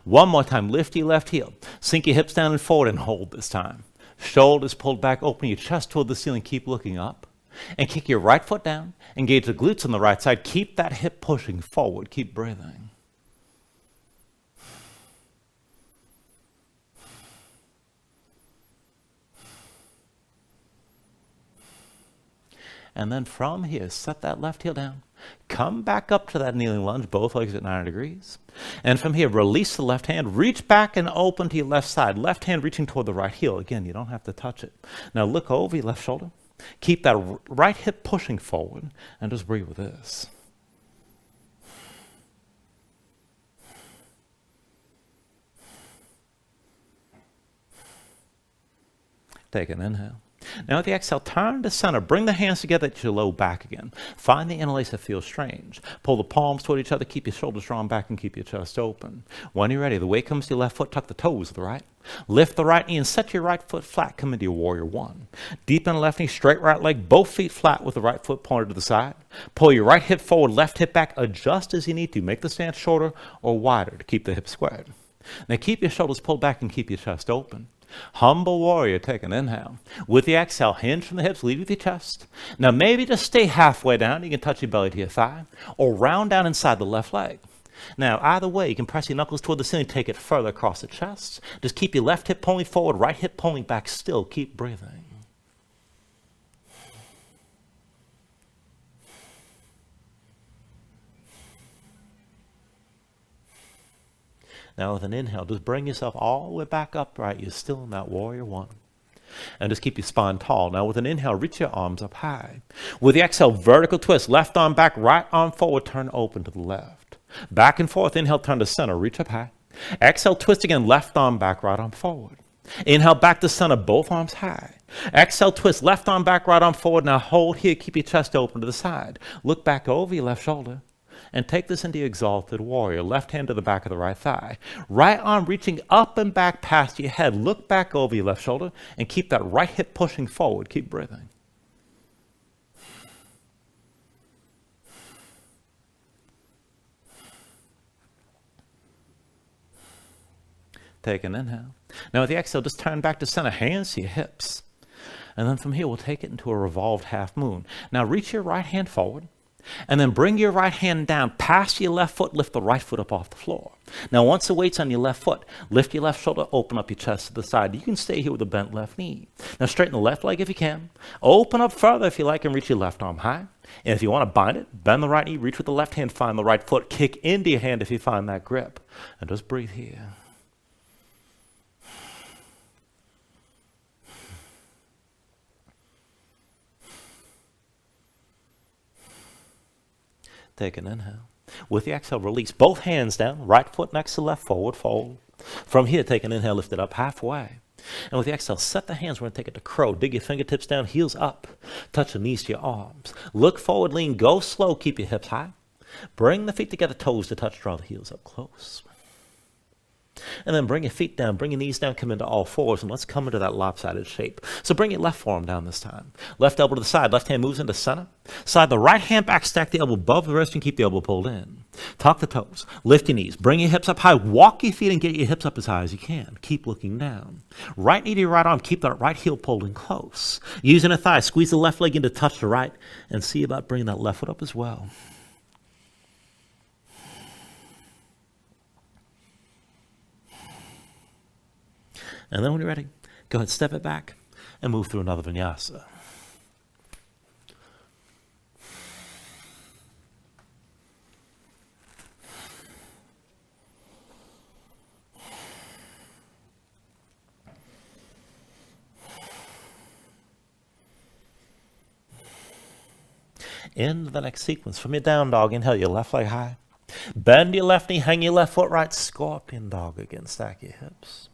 One more time, lift your left heel, sink your hips down and forward and hold this time. Shoulders pulled back, open your chest toward the ceiling, keep looking up. And kick your right foot down, engage the glutes on the right side, keep that hip pushing forward, keep breathing. And then from here, set that left heel down. Come back up to that kneeling lunge, both legs at 90 degrees. And from here, release the left hand, reach back and open to your left side. Left hand reaching toward the right heel. Again, you don't have to touch it. Now look over your left shoulder. Keep that right hip pushing forward and just breathe with this. Take an inhale. Now with the exhale, turn to center. Bring the hands together at your low back again. Find the interlace that feels strange. Pull the palms toward each other. Keep your shoulders drawn back and keep your chest open. When you're ready, the weight comes to your left foot. Tuck the toes of the right. Lift the right knee and set your right foot flat. Come into your warrior one. Deepen the left knee, straight right leg. Both feet flat with the right foot pointed to the side. Pull your right hip forward, left hip back. Adjust as you need to. Make the stance shorter or wider to keep the hips squared. Now keep your shoulders pulled back and keep your chest open. Humble warrior, take an inhale. With the exhale, hinge from the hips, lead with your chest. Now maybe just stay halfway down. You can touch your belly to your thigh, or round down inside the left leg. Now, either way, you can press your knuckles toward the ceiling, take it further across the chest. Just keep your left hip pulling forward, right hip pulling back still. Keep breathing. Now, with an inhale, just bring yourself all the way back upright. You're still in that warrior one. And just keep your spine tall. Now, with an inhale, reach your arms up high. With the exhale, vertical twist. Left arm back, right arm forward, turn open to the left. Back and forth. Inhale, turn to center. Reach up high. Exhale, twist again. Left arm back, right arm forward. Inhale, back to center. Both arms high. Exhale, twist. Left arm back, right arm forward. Now hold here. Keep your chest open to the side. Look back over your left shoulder. And take this into your exalted warrior. Left hand to the back of the right thigh. Right arm reaching up and back past your head. Look back over your left shoulder and keep that right hip pushing forward. Keep breathing. Take an inhale. Now with the exhale, just turn back to center. Hands to your hips. And then from here, we'll take it into a revolved half moon. Now reach your right hand forward. And then bring your right hand down past your left foot. Lift the right foot up off the floor. Now, once the weight's on your left foot, lift your left shoulder, open up your chest to the side. You can stay here with a bent left knee. Now, straighten the left leg if you can. Open up further if you like and reach your left arm high. And if you want to bind it, bend the right knee, reach with the left hand, find the right foot. Kick into your hand if you find that grip. And just breathe here. Take an inhale. With the exhale, release both hands down, right foot next to left, forward fold. From here, take an inhale, lift it up halfway. And with the exhale, set the hands. We're going to take it to crow. Dig your fingertips down, heels up. Touch the knees to your arms. Look forward, lean, go slow, keep your hips high. Bring the feet together, toes to touch, draw the heels up close. And then bring your feet down, bring your knees down, come into all fours, and let's come into that lopsided shape. So bring your left forearm down this time. Left elbow to the side, left hand moves into center. Slide the right hand back, stack the elbow above the wrist, and keep the elbow pulled in. Tuck the toes, lift your knees, bring your hips up high, walk your feet and get your hips up as high as you can. Keep looking down. Right knee to your right arm, keep that right heel pulled in close. Using a thigh, squeeze the left leg in to touch the right, and see about bringing that left foot up as well. And then when you're ready, go ahead, step it back and move through another vinyasa. In the next sequence, from your down dog, inhale your left leg high. Bend your left knee, hang your left foot right, scorpion dog again, stack your hips.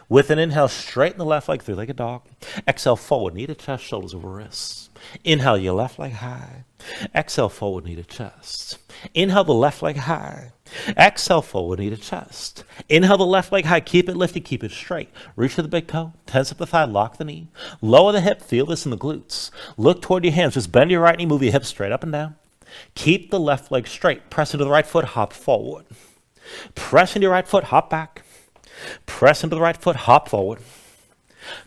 With an inhale, straighten the left leg, three-legged dog. Exhale, forward, knee to chest, shoulders over wrists. Inhale, your left leg high. Exhale, forward, knee to chest. Inhale, the left leg high. Exhale, forward, knee to chest. Inhale, the left leg high. Keep it lifted, keep it straight. Reach for the big toe, tense up the thigh, lock the knee. Lower the hip, feel this in the glutes. Look toward your hands, just bend your right knee, move your hips straight up and down. Keep the left leg straight. Press into the right foot, hop forward. Press into your right foot, hop back. Press into the right foot, hop forward.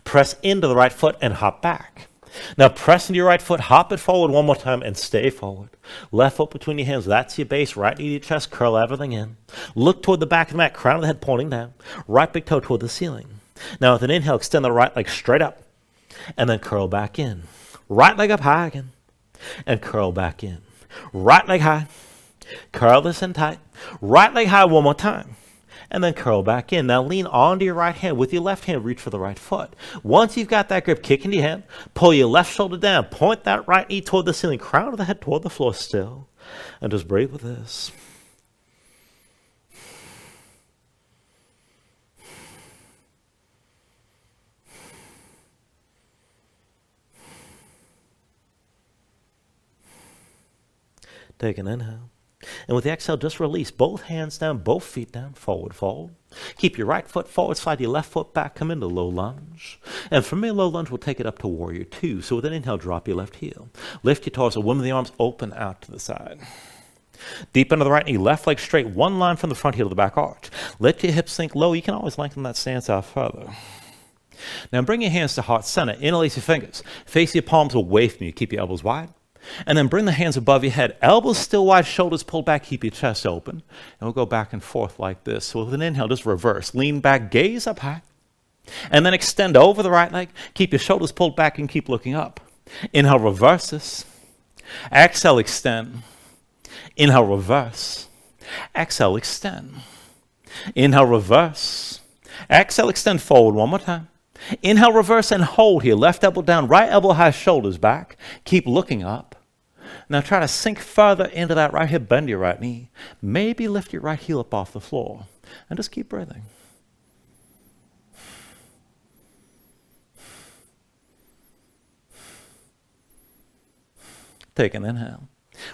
Press into the right foot and hop back. Now press into your right foot, hop it forward one more time and stay forward. Left foot between your hands, that's your base. Right knee to your chest, curl everything in. Look toward the back of the mat, crown of the head pointing down. Right big toe toward the ceiling. Now with an inhale, extend the right leg straight up and then curl back in. Right leg up high again and curl back in. Right leg high, curl this in tight. Right leg high one more time. And then curl back in. Now lean onto your right hand. With your left hand, reach for the right foot. Once you've got that grip, kick into your hand. Pull your left shoulder down. Point that right knee toward the ceiling. Crown of the head toward the floor still. And just breathe with this. Take an inhale. And with the exhale, just release both hands down, both feet down, forward fold. Keep your right foot forward, slide your left foot back, come into low lunge. And from your low lunge, we'll take it up to warrior two. So with an inhale, drop your left heel. Lift your torso, women the arms open out to the side. Deep into the right knee, left leg straight, one line from the front heel to the back arch. Let your hips sink low. You can always lengthen that stance out further. Now bring your hands to heart center. Interlace your fingers. Face your palms away from you. Keep your elbows wide. And then bring the hands above your head. Elbows still wide, shoulders pulled back. Keep your chest open. And we'll go back and forth like this. So with an inhale, just reverse. Lean back, gaze up high. And then extend over the right leg. Keep your shoulders pulled back and keep looking up. Inhale, reverse this. Exhale, extend. Inhale, reverse. Exhale, extend. Inhale, reverse. Exhale, extend forward one more time. Inhale, reverse, and hold here. Left elbow down, right elbow high, shoulders back. Keep looking up. Now try to sink further into that right hip, bend your right knee. Maybe lift your right heel up off the floor. And just keep breathing. Take an inhale.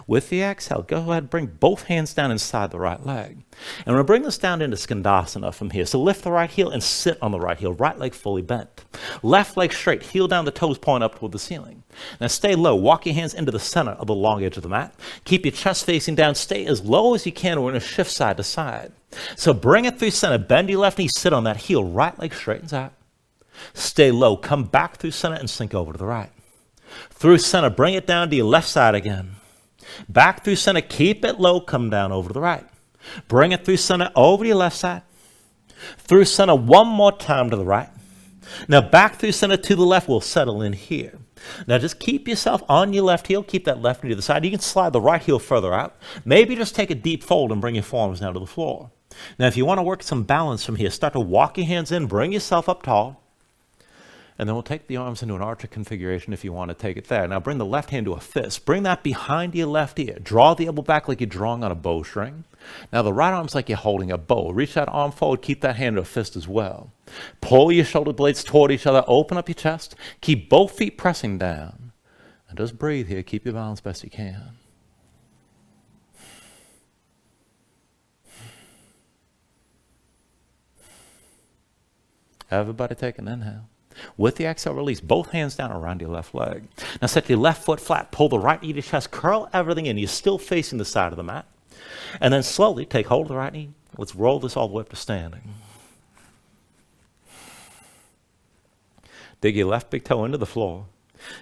With the exhale, go ahead and bring both hands down inside the right leg. And we're going to bring this down into Skandasana from here. So lift the right heel and sit on the right heel, right leg fully bent. Left leg straight, heel down, the toes point up toward the ceiling. Now stay low. Walk your hands into the center of the long edge of the mat. Keep your chest facing down. Stay as low as you can. We're going to shift side to side. So bring it through center. Bend your left knee, sit on that heel, right leg straightens out. Stay low. Come back through center and sink over to the right. Through center, bring it down to your left side again. Back through center, keep it low, come down over to the right. Bring it through center, over to your left side. Through center, one more time to the right. Now back through center to the left, we'll settle in here. Now just keep yourself on your left heel, keep that left knee to the side. You can slide the right heel further out. Maybe just take a deep fold and bring your forearms down to the floor. Now if you want to work some balance from here, start to walk your hands in, bring yourself up tall. And then we'll take the arms into an archer configuration if you want to take it there. Now bring the left hand to a fist. Bring that behind your left ear. Draw the elbow back like you're drawing on a bowstring. Now the right arm's like you're holding a bow. Reach that arm forward. Keep that hand to a fist as well. Pull your shoulder blades toward each other. Open up your chest. Keep both feet pressing down. And just breathe here. Keep your balance best you can. Everybody take an inhale. With the exhale, release both hands down around your left leg. Now set your left foot flat, pull the right knee to your chest, curl everything in. You're still facing the side of the mat. And then slowly take hold of the right knee. Let's roll this all the way up to standing. Dig your left big toe into the floor.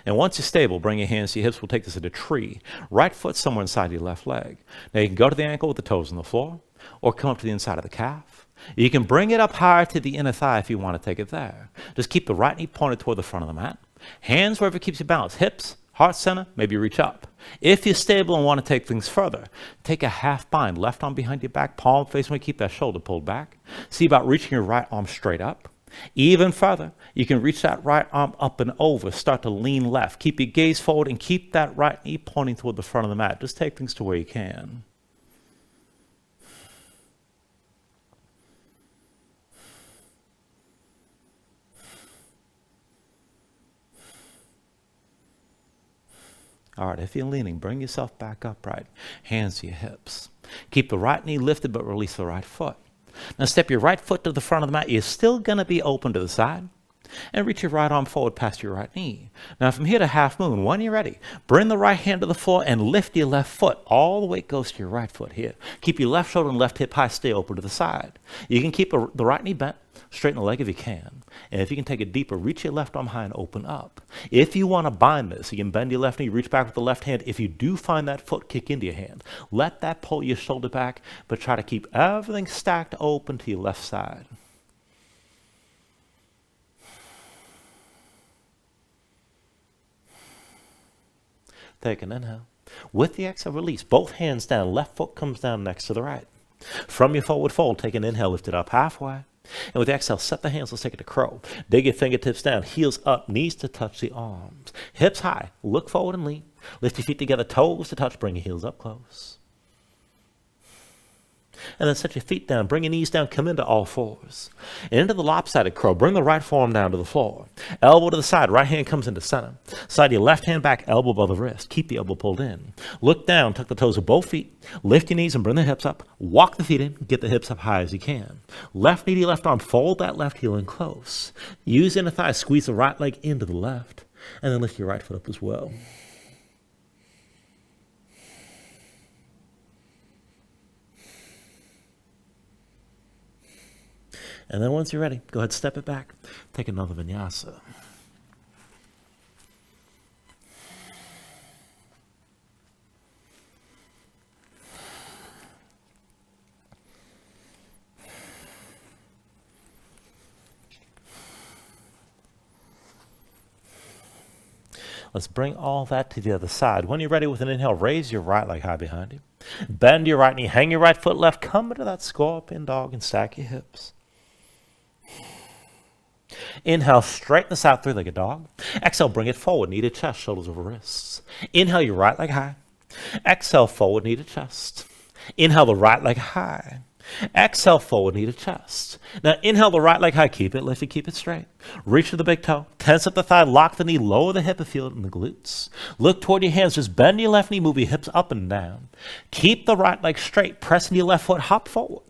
And once you're stable, bring your hands to your hips. We'll take this at a tree. Right foot somewhere inside your left leg. Now you can go to the ankle with the toes on the floor, or come up to the inside of the calf. You can bring it up higher to the inner thigh if you want to take it there. Just keep the right knee pointed toward the front of the mat. Hands wherever it keeps you balanced. Hips, heart center, maybe reach up. If you're stable and want to take things further, take a half bind. Left arm behind your back, palm facing away. Keep that shoulder pulled back. See about reaching your right arm straight up. Even further, you can reach that right arm up and over. Start to lean left. Keep your gaze forward and keep that right knee pointing toward the front of the mat. Just take things to where you can. All right, if you're leaning, bring yourself back upright. Hands to your hips. Keep the right knee lifted, but release the right foot. Now step your right foot to the front of the mat. You're still going to be open to the side. And reach your right arm forward past your right knee. Now from here to half moon, when you're ready, bring the right hand to the floor and lift your left foot. All the weight goes to your right foot here. Keep your left shoulder and left hip high. Stay open to the side. You can keep the right knee bent. Straighten the leg if you can. And if you can take it deeper, reach your left arm high and open up. If you want to bind this, you can bend your left knee, reach back with the left hand. If you do find that foot kick into your hand, let that pull your shoulder back, but try to keep everything stacked open to your left side. Take an inhale. With the exhale, release. Both hands down. Left foot comes down next to the right. From your forward fold, take an inhale, lift it up halfway. And with the exhale, set the hands. Let's take it to crow. Dig your fingertips down. Heels up. Knees to touch the arms. Hips high. Look forward and lean. Lift your feet together. Toes to touch. Bring your heels up close. And then set your feet down. Bring your knees down. Come into all fours. And into the lopsided crow. Bring the right forearm down to the floor. Elbow to the side. Right hand comes into center. Slide your left hand back. Elbow above the wrist. Keep the elbow pulled in. Look down. Tuck the toes of both feet. Lift your knees and bring the hips up. Walk the feet in. Get the hips up high as you can. Left knee to your left arm. Fold that left heel in close. Use inner thigh. Squeeze the right leg into the left. And then lift your right foot up as well. And then once you're ready, go ahead, step it back. Take another vinyasa. Let's bring all that to the other side. When you're ready with an inhale, raise your right leg high behind you. Bend your right knee, hang your right foot left, come into that scorpion dog and stack your hips. Inhale, straighten this out, three-legged dog. Exhale, bring it forward, knee to chest, shoulders over wrists. Inhale, your right leg high. Exhale, forward, knee to chest. Inhale, the right leg high. Exhale, forward, knee to chest. Now, inhale the right leg high. Keep it lifted, keep it straight. Reach for the big toe. Tense up the thigh, lock the knee, lower the hip and feel it in the glutes. Look toward your hands. Just bend your left knee, move your hips up and down. Keep the right leg straight. Press into your left foot, hop forward.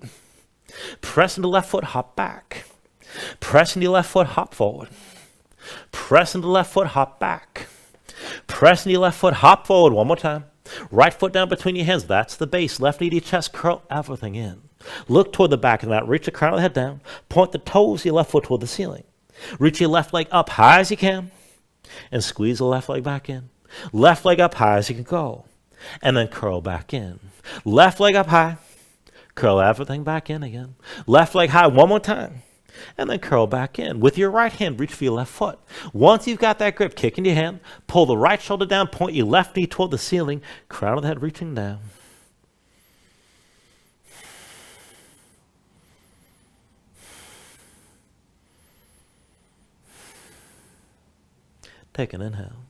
Press into the left foot, hop back. Press into your left foot, hop forward. Press into the left foot, hop back. Press into your left foot, hop forward. One more time. Right foot down between your hands. That's the base. Left knee to your chest. Curl everything in. Look toward the back of the mat. Reach the crown of the head down. Point the toes of your left foot toward the ceiling. Reach your left leg up high as you can. And squeeze the left leg back in. Left leg up high as you can go. And then curl back in. Left leg up high. Curl everything back in again. Left leg high one more time. And then curl back in. With your right hand, reach for your left foot. Once you've got that grip, kick in your hand. Pull the right shoulder down. Point your left knee toward the ceiling. Crown of the head reaching down. Take an inhale.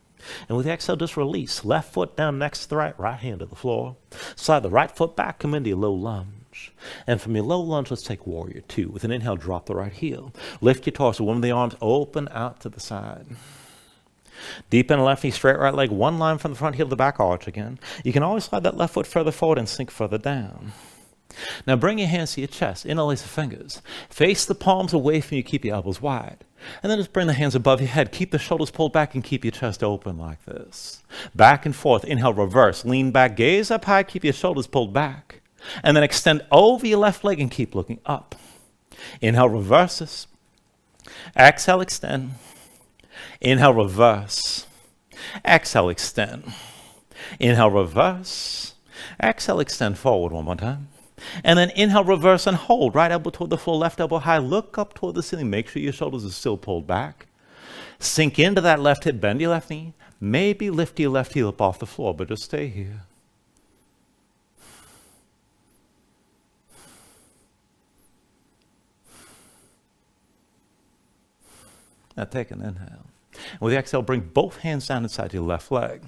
And with the exhale, just release. Left foot down next to the right, right hand to the floor. Slide the right foot back, come into your low lunge. And from your low lunge, let's take warrior two. With an inhale, drop the right heel. Lift your torso, one of the arms open out to the side. Deep in the left knee, straight right leg, one line from the front heel to the back arch again. You can always slide that left foot further forward and sink further down. Now bring your hands to your chest, interlace the fingers. Face the palms away from you, keep your elbows wide. And then just bring the hands above your head. Keep the shoulders pulled back and keep your chest open like this. Back and forth. Inhale, reverse. Lean back, gaze up high, keep your shoulders pulled back. And then extend over your left leg and keep looking up. Inhale, reverse this. Exhale, extend. Inhale, reverse. Exhale, extend. Inhale, reverse. Exhale, extend forward one more time. And then inhale, reverse, and hold. Right elbow toward the floor, left elbow high. Look up toward the ceiling. Make sure your shoulders are still pulled back. Sink into that left hip. Bend your left knee. Maybe lift your left heel up off the floor, but just stay here. Now take an inhale. And with the exhale, bring both hands down inside your left leg.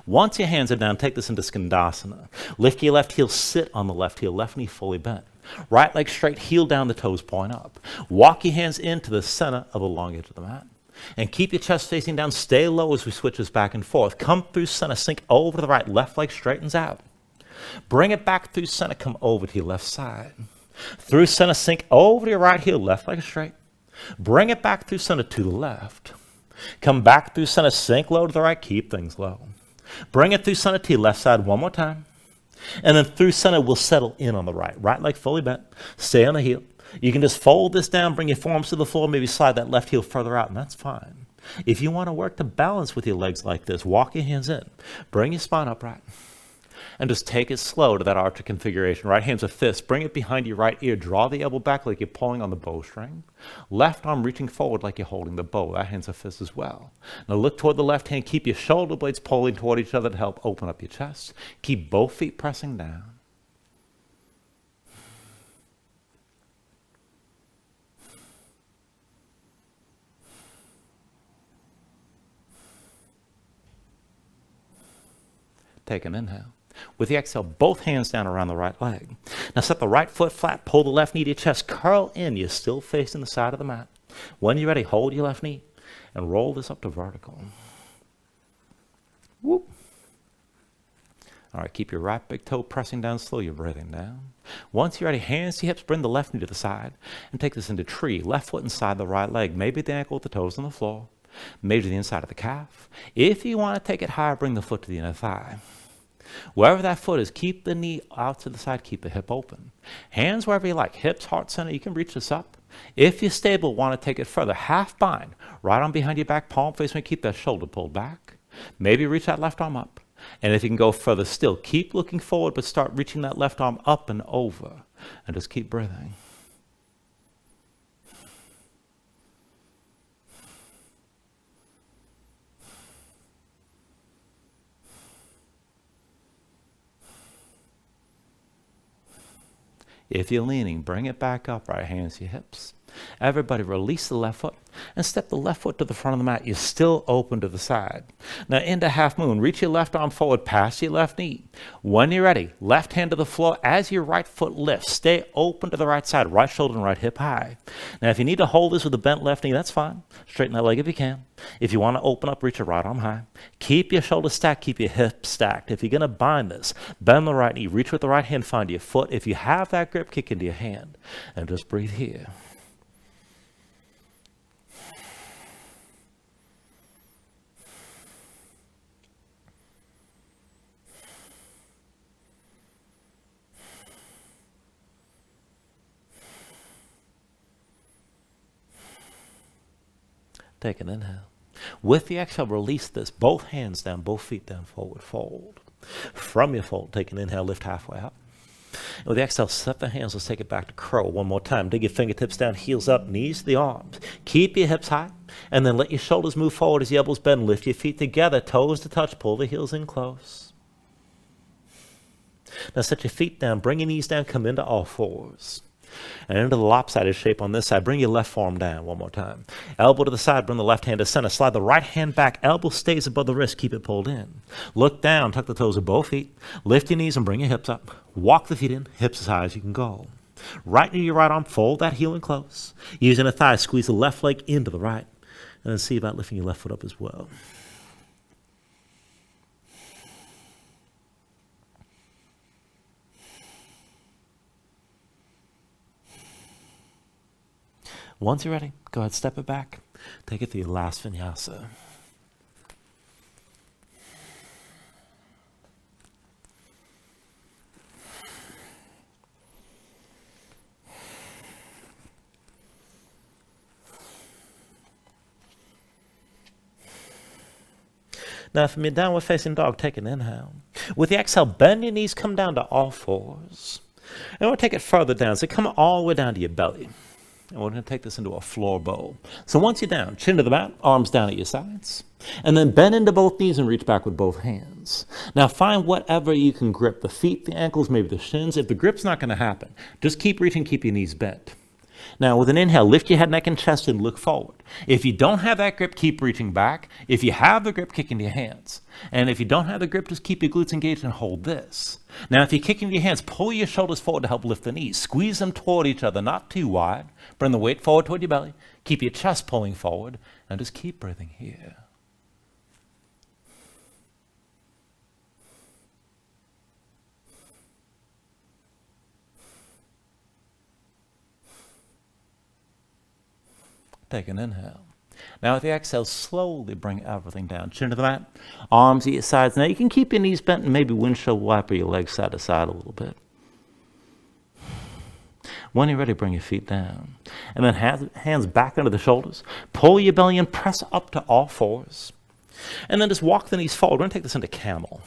Once your hands are down, take this into Skandasana. Lift your left heel, sit on the left heel, left knee fully bent. Right leg straight, heel down, the toes point up. Walk your hands into the center of the long edge of the mat. And keep your chest facing down. Stay low as we switch this back and forth. Come through center, sink over to the right. Left leg straightens out. Bring it back through center, come over to your left side. Through center, sink over to your right heel, left leg straight. Bring it back through center to the left. Come back through center, sink low to the right, keep things low. Bring it through center to your left side one more time. And then through center, we'll settle in on the right. Right leg fully bent, stay on the heel. You can just fold this down, bring your forearms to the floor, maybe slide that left heel further out, and that's fine. If you want to work to balance with your legs like this, walk your hands in. Bring your spine upright. And just take it slow to that archer configuration. Right hand's a fist. Bring it behind your right ear. Draw the elbow back like you're pulling on the bowstring. Left arm reaching forward like you're holding the bow. That hand's a fist as well. Now look toward the left hand. Keep your shoulder blades pulling toward each other to help open up your chest. Keep both feet pressing down. Take an inhale. With the exhale, both hands down around the right leg. Now set the right foot flat, pull the left knee to your chest, curl in. You're still facing the side of the mat. When you're ready, hold your left knee and roll this up to vertical. Whoop. All right, keep your right big toe pressing down slow. You're breathing down. Once you're ready, hands to hips, bring the left knee to the side and take this into tree. Left foot inside the right leg, maybe the ankle with the toes on the floor. Measure the inside of the calf. If you want to take it higher, bring the foot to the inner thigh. Wherever that foot is, keep the knee out to the side, keep the hip open. Hands wherever you like, hips, heart center, you can reach this up. If you're stable, want to take it further, half bind, right arm behind your back, palm facing, keep that shoulder pulled back. Maybe reach that left arm up. And if you can go further still, keep looking forward, but start reaching that left arm up and over. And just keep breathing. If you're leaning, bring it back up, right hands to your hips. Everybody release the left foot and step the left foot to the front of the mat. You're still open to the side. Now into half moon, reach your left arm forward past your left knee. When you're ready, left hand to the floor as your right foot lifts. Stay open to the right side, right shoulder and right hip high. Now if you need to hold this with a bent left knee, that's fine. Straighten that leg if you can. If you want to open up, reach your right arm high. Keep your shoulders stacked, keep your hips stacked. If you're going to bind this, bend the right knee, reach with the right hand, find your foot. If you have that grip, kick into your hand. And just breathe here. Take an inhale. With the exhale, release this. Both hands down, both feet down, forward fold. From your fold, take an inhale, lift halfway up. And with the exhale, set the hands. Let's take it back to crow. One more time. Dig your fingertips down, heels up, knees to the arms. Keep your hips high, and then let your shoulders move forward as your elbows bend. Lift your feet together, toes to touch, pull the heels in close. Now set your feet down, bring your knees down, come into all fours. And into the lopsided shape on this side. Bring your left forearm down one more time. Elbow to the side, bring the left hand to center. Slide the right hand back. Elbow stays above the wrist. Keep it pulled in. Look down, tuck the toes of both feet. Lift your knees and bring your hips up. Walk the feet in, hips as high as you can go. Right knee to your right arm, fold that heel in close. Using a thigh, squeeze the left leg into the right. And then see about lifting your left foot up as well. Once you're ready, go ahead, step it back. Take it to your last vinyasa. Now from your downward facing dog, take an inhale. With the exhale, bend your knees, come down to all fours. And we'll take it further down, so come all the way down to your belly. And we're going to take this into a floor bowl. So once you're down, chin to the mat, arms down at your sides. And then bend into both knees and reach back with both hands. Now find whatever you can grip, the feet, the ankles, maybe the shins. If the grip's not going to happen, just keep reaching, keep your knees bent. Now with an inhale, lift your head, neck, and chest and look forward. If you don't have that grip, keep reaching back. If you have the grip, kick into your hands. And if you don't have the grip, just keep your glutes engaged and hold this. Now if you kick into your hands, pull your shoulders forward to help lift the knees. Squeeze them toward each other, not too wide. Bring the weight forward toward your belly. Keep your chest pulling forward. And just keep breathing here. Take an inhale. Now with the exhale, slowly bring everything down. Chin to the mat, arms at your sides. Now you can keep your knees bent and maybe windshield wiper your legs side to side a little bit. When you're ready, bring your feet down. And then hands back under the shoulders. Pull your belly in, press up to all fours. And then just walk the knees forward. We're going to take this into camel.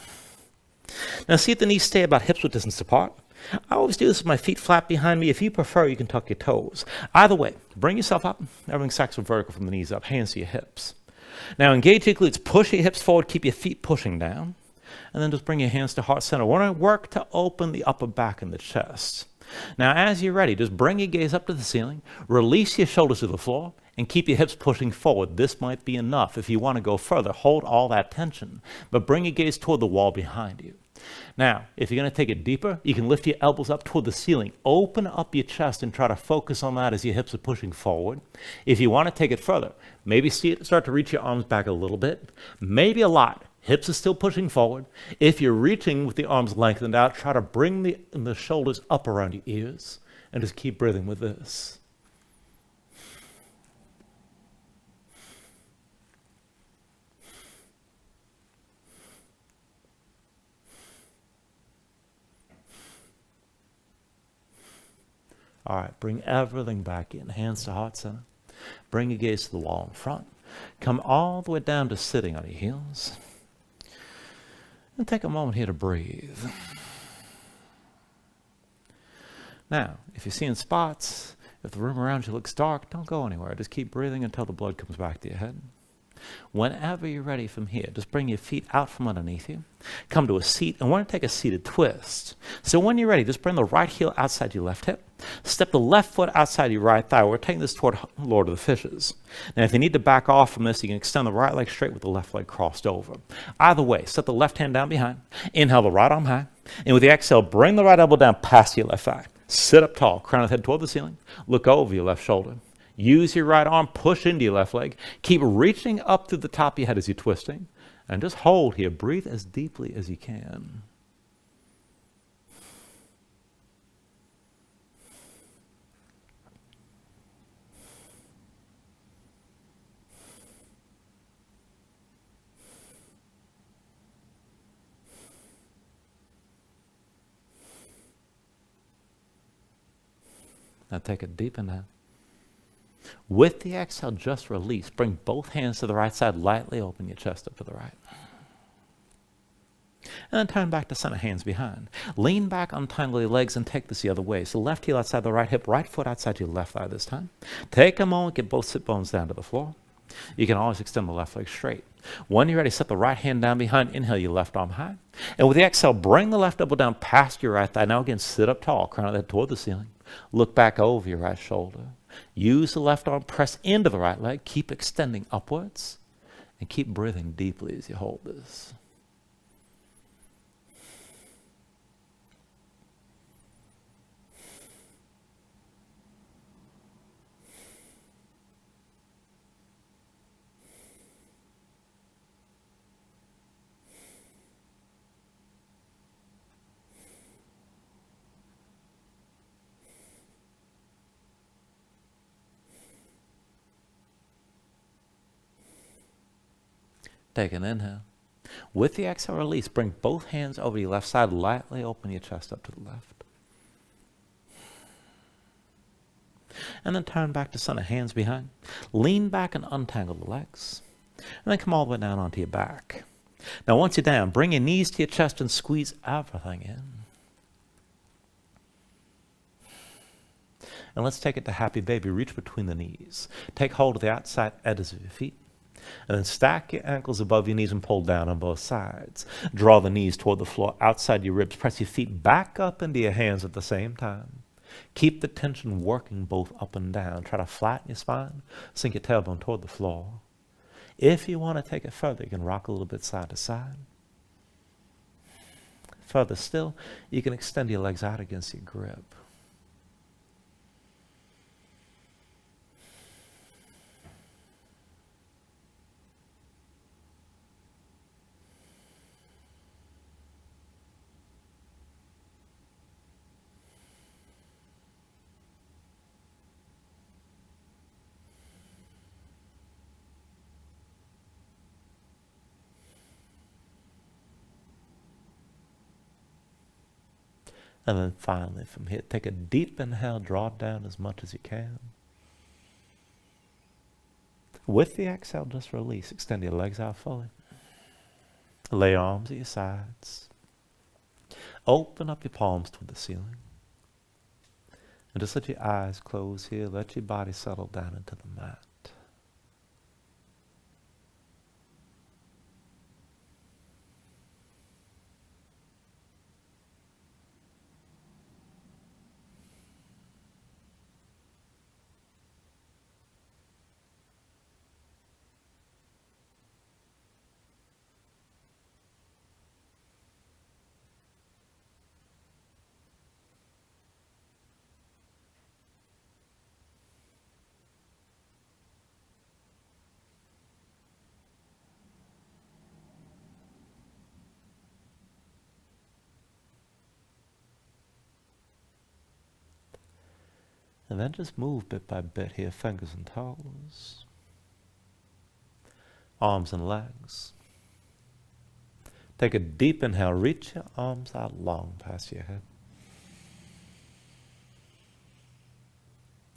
Now see if the knees stay about hips width distance apart. I always do this with my feet flat behind me. If you prefer, you can tuck your toes. Either way, bring yourself up. Everything stacks vertical from the knees up, hands to your hips. Now engage your glutes, push your hips forward, keep your feet pushing down. And then just bring your hands to heart center. We're going to work to open the upper back and the chest. Now as you're ready, just bring your gaze up to the ceiling, release your shoulders to the floor, and keep your hips pushing forward. This might be enough. If you want to go further, hold all that tension, but bring your gaze toward the wall behind you. Now, if you're going to take it deeper, you can lift your elbows up toward the ceiling. Open up your chest and try to focus on that as your hips are pushing forward. If you want to take it further, maybe start to reach your arms back a little bit, maybe a lot. Hips are still pushing forward. If you're reaching with the arms lengthened out, try to bring the shoulders up around your ears and just keep breathing with this. All right, bring everything back in. Hands to heart center. Bring your gaze to the wall in front. Come all the way down to sitting on your heels. And take a moment here to breathe. Now, if you're seeing spots, if the room around you looks dark, don't go anywhere. Just keep breathing until the blood comes back to your head. Whenever you're ready from here, just bring your feet out from underneath you. Come to a seat, and we're going to take a seated twist. So when you're ready, just bring the right heel outside your left hip. Step the left foot outside your right thigh. We're taking this toward Lord of the Fishes. Now, if you need to back off from this, you can extend the right leg straight with the left leg crossed over. Either way, set the left hand down behind. Inhale the right arm high. And with the exhale, bring the right elbow down past your left thigh. Sit up tall, crown of the head toward the ceiling. Look over your left shoulder. Use your right arm, push into your left leg. Keep reaching up through the top of your head as you're twisting. And just hold here. Breathe as deeply as you can. Now take a deep inhale. With the exhale, just release. Bring both hands to the right side. Lightly open your chest up to the right. And then turn back to center, hands behind. Lean back, untangle your legs, and take this the other way. So left heel outside the right hip, right foot outside your left thigh this time. Take a moment, get both sit bones down to the floor. You can always extend the left leg straight. When you're ready, set the right hand down behind. Inhale your left arm high. And with the exhale, bring the left elbow down past your right thigh. Now again, sit up tall, crown of the head toward the ceiling. Look back over your right shoulder. Use the left arm, press into the right leg. Keep extending upwards. And keep breathing deeply as you hold this. Take an inhale. With the exhale, release. Bring both hands over your left side. Lightly open your chest up to the left. And then turn back to center, hands behind. Lean back and untangle the legs. And then come all the way down onto your back. Now once you're down, bring your knees to your chest and squeeze everything in. And let's take it to happy baby. Reach between the knees. Take hold of the outside edges of your feet. And then stack your ankles above your knees and pull down on both sides. Draw the knees toward the floor outside your ribs. Press your feet back up into your hands at the same time. Keep the tension working both up and down. Try to flatten your spine. Sink your tailbone toward the floor. If you want to take it further, you can rock a little bit side to side. Further still, you can extend your legs out against your grip. And then finally from here, take a deep inhale, draw it down as much as you can. With the exhale, just release. Extend your legs out fully. Lay your arms at your sides. Open up your palms toward the ceiling. And just let your eyes close here. Let your body settle down into the mat. And then just move bit by bit here, fingers and toes. Arms and legs. Take a deep inhale, reach your arms out long past your head.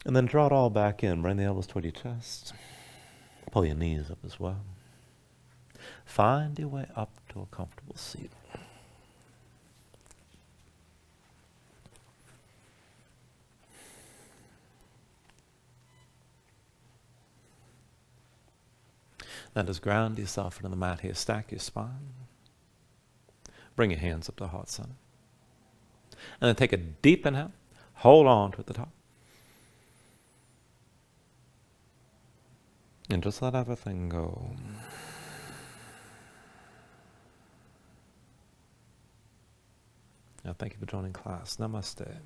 And then draw it all back in. Bring the elbows toward your chest. Pull your knees up as well. Find your way up to a comfortable seat. Now just ground yourself into the mat here. Stack your spine. Bring your hands up to heart center. And then take a deep inhale. Hold on to at the top. And just let everything go. Now thank you for joining class. Namaste.